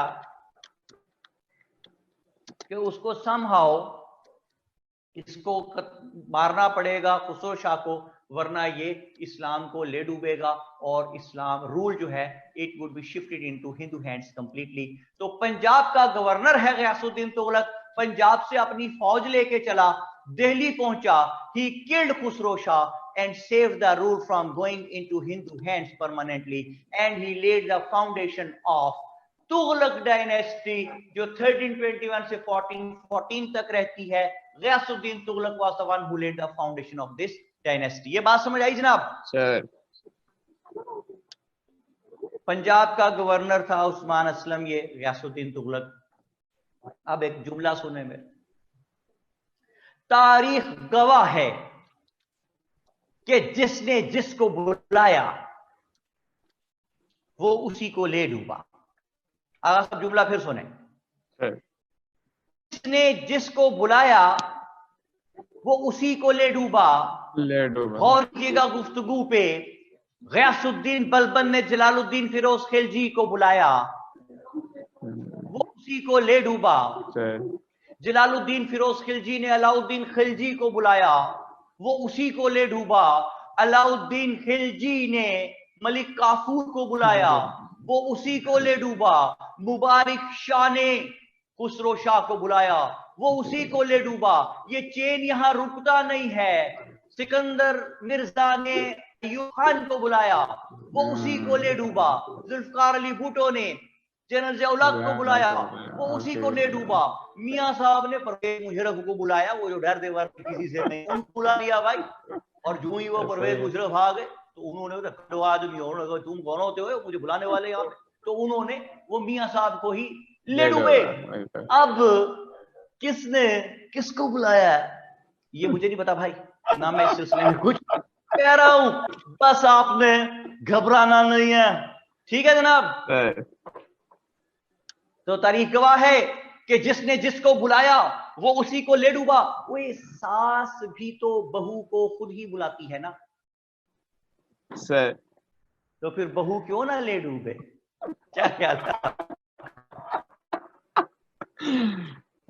कि उसको somehow इसको मारना पड़ेगा खुसरो शाह को, वरना ये इस्लाम को ले डूबेगा और इस्लाम रूल जो है it would be shifted into Hindu hands completely. तो पंजाब का गवर्नर है गयासुद्दीन तुगलक, पंजाब से अपनी फौज लेके चला, दिल्ली पहुंचा। He killed Khusro Shah and saved the rule from going into Hindu hands permanently and he lead the foundation of Tughlaq dynasty जो 1321 से 1414 तक रहती है। Ghiyasuddin Tughlaq was the one who laid the foundation of this dynasty. ये बात समझ आई जनाब? सर। पंजाब का गवर्नर था उस्मान असलम, ये गयासुद्दीन तुगलक। अब एक जुमला सुने में, तारीख गवाह है कि जिसने जिसको बुलाया वो उसी को ले डूबा। आगा सब जुमला फिर सुने। जिसने जिसको बुलाया वो उसी को ले डूबा। और कीजिएगा गुफ्तगू पे, गयासुद्दीन बलबन ने जलालुद्दीन फिरोज खिलजी को बुलाया, वो उसी को ले डूबा। जलालुद्दीन फिरोज खिलजी ने अलाउद्दीन खिलजी को बुलाया, वो उसी को ले डूबा। अलाउद्दीन खिलजी ने मलिक काफूर को बुलाया, वो उसी को ले डूबा। मुबारक शाह ने खुसरो शाह को बुलाया, वो उसी को ले डूबा। ये चेन यहां रुकता नहीं है। सिकंदर मिर्जा ने अय्यूब खान को बुलाया, वो उसी को ले डूबा। जुल्फकार अली भुट्टो ने जनरल ज़िया-उल-हक को बुलाया, वो उसी को ले डूबा। मियां साहब ने परवेज मुशर्रफ को बुलाया, वो जो डर देवर किसी से नहीं, उनको बुला लिया भाई। और जो ही वो परवेज मुशर्रफ आ गए तो उन्होंने आदमी हो, तुम कौन होते हो मुझे बुलाने वाले यहाँ पे? तो उन्होंने वो मियां साहब को ही ले डूबे। अब किसने किसको बुलाया ये मुझे नहीं पता भाई, ना मैं इस सिलसिले में कुछ कह रहा हूं, बस आपने घबराना नहीं है, ठीक है जनाब? तो तारीख गवाह है कि जिसने जिसको बुलाया वो उसी को ले डूबा। वो सास भी तो बहू को खुद ही बुलाती है ना सर, तो फिर बहू क्यों ना ले डूबे? क्या ख्याल है?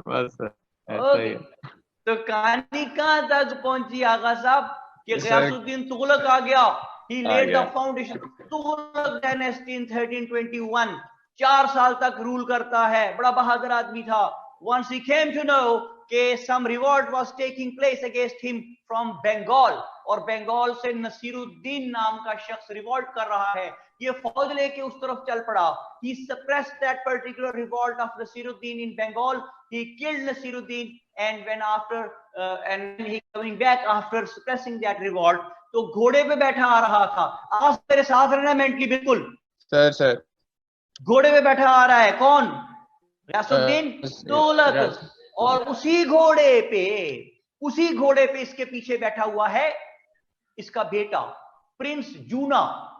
बस ऐसा ही है। तो कहानी कहां तक पहुंची आगा साहब कि गयासुद्दीन तुगलक आ गया। He lead the foundation Tughlaq dynasty in 1321। 4 साल तक रूल करता है, बड़ा बहादुर आदमी था। Once he came to know कि some revolt was taking place against him from Bengal, और बंगाल से नसीरुद्दीन नाम का शख्स रिवोल्ट कर रहा है। ये फौज लेके उस तरफ चल पड़ा. He suppressed that particular revolt of Nasiruddin in Bengal. He killed Nasiruddin, and when he coming back after suppressing that revolt, तो घोड़े पे बैठा आ रहा था. आज मेरे साथ रहना मेंटली बिल्कुल. सर घोड़े पे बैठा आ रहा है कौन? गयासुद्दीन तुगलक. और उसी घोड़े पे इसके पीछे बैठा हुआ है इसका बेटा प्रिंस जूना,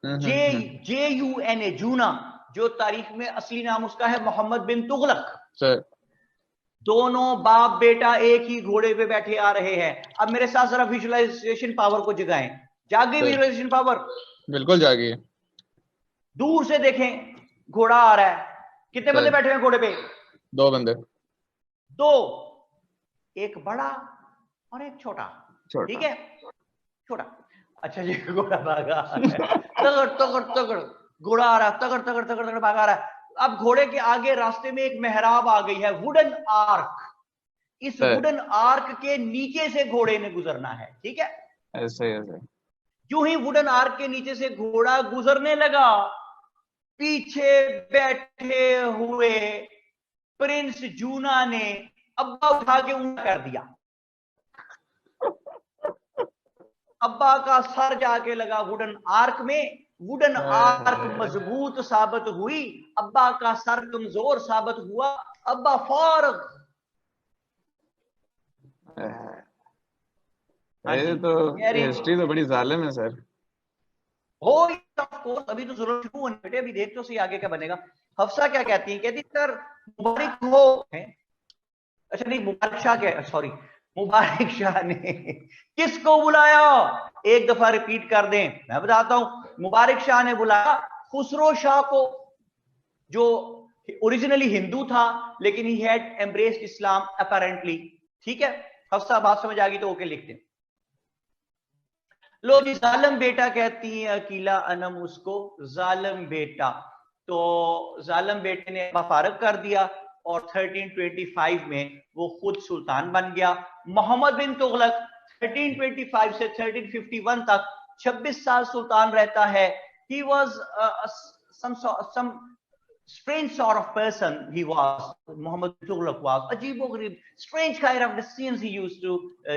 JUNA, जूना, जो तारीख में असली नाम उसका है मोहम्मद बिन तुगलक. सर दोनों बाप बेटा एक ही घोड़े पे बैठे आ रहे हैं. अब मेरे साथ जरा विजुअलाइजेशन पावर को जगाएं. जाग गई विजुअलाइजेशन पावर? बिल्कुल जागी. दूर से देखें, घोड़ा आ रहा है. कितने बंदे बैठे हैं घोड़े पे? 2 बंदे. 2, एक बड़ा और एक छोटा. ठीक है, छोटा. अच्छा जी, घोड़ा भागा. तगड़ घोड़ा आ रहा है, तगड़ भागा रहा है. अब घोड़े के आगे रास्ते में एक मेहराब आ गई है, वुडन आर्क. इस वुडन आर्क के नीचे से घोड़े ने गुजरना है. ठीक है, ऐसे. यूं ही वुडन आर्क के नीचे से घोड़ा गुजरने लगा, पीछे बैठे हुए प्रिंस जूना ने अब्बा उठा के ऊंचा कर दिया. अब्बा का सर जाके लगा वुडन आर्क में. वुडन आर्क मजबूत साबित हुई, अब्बा का सर कमजोर साबित हुआ. अब्बा फारग. ये तो हिस्ट्री तो बड़ी जालिम है सर. हो कोर्स अभी तो जरूर शुरू होने बेटे, अभी देख तो सही आगे क्या बनेगा. हफ्सा क्या कहती है? कहती सर मुबारक हो. अच्छा नहीं, मुबारक शाह ने किसको बुलाया? एक दफा रिपीट कर दें, मैं बताता हूं. मुबारक शाह ने बुलाया खुसरो शाह को, जो ओरिजिनली हिंदू था लेकिन he had embraced Islam apparently. ठीक है, हफ्सा बात समझ आ गई तो ओके लिखते हैं. लो जी, जालिम बेटा कहती है अकीला अनम उसको, जालिम बेटा. तो जालिम बेटे ने फारग कर दिया और 1325 में वो खुद सुल्तान बन गया. मोहम्मद बिन तुगलक 1325 से 1351 तक 26 साल सुल्तान रहता है. He was some strange sort of person. He was, Muhammad Tughlaq was, अजीबोगरीब, strange kind of decisions he used to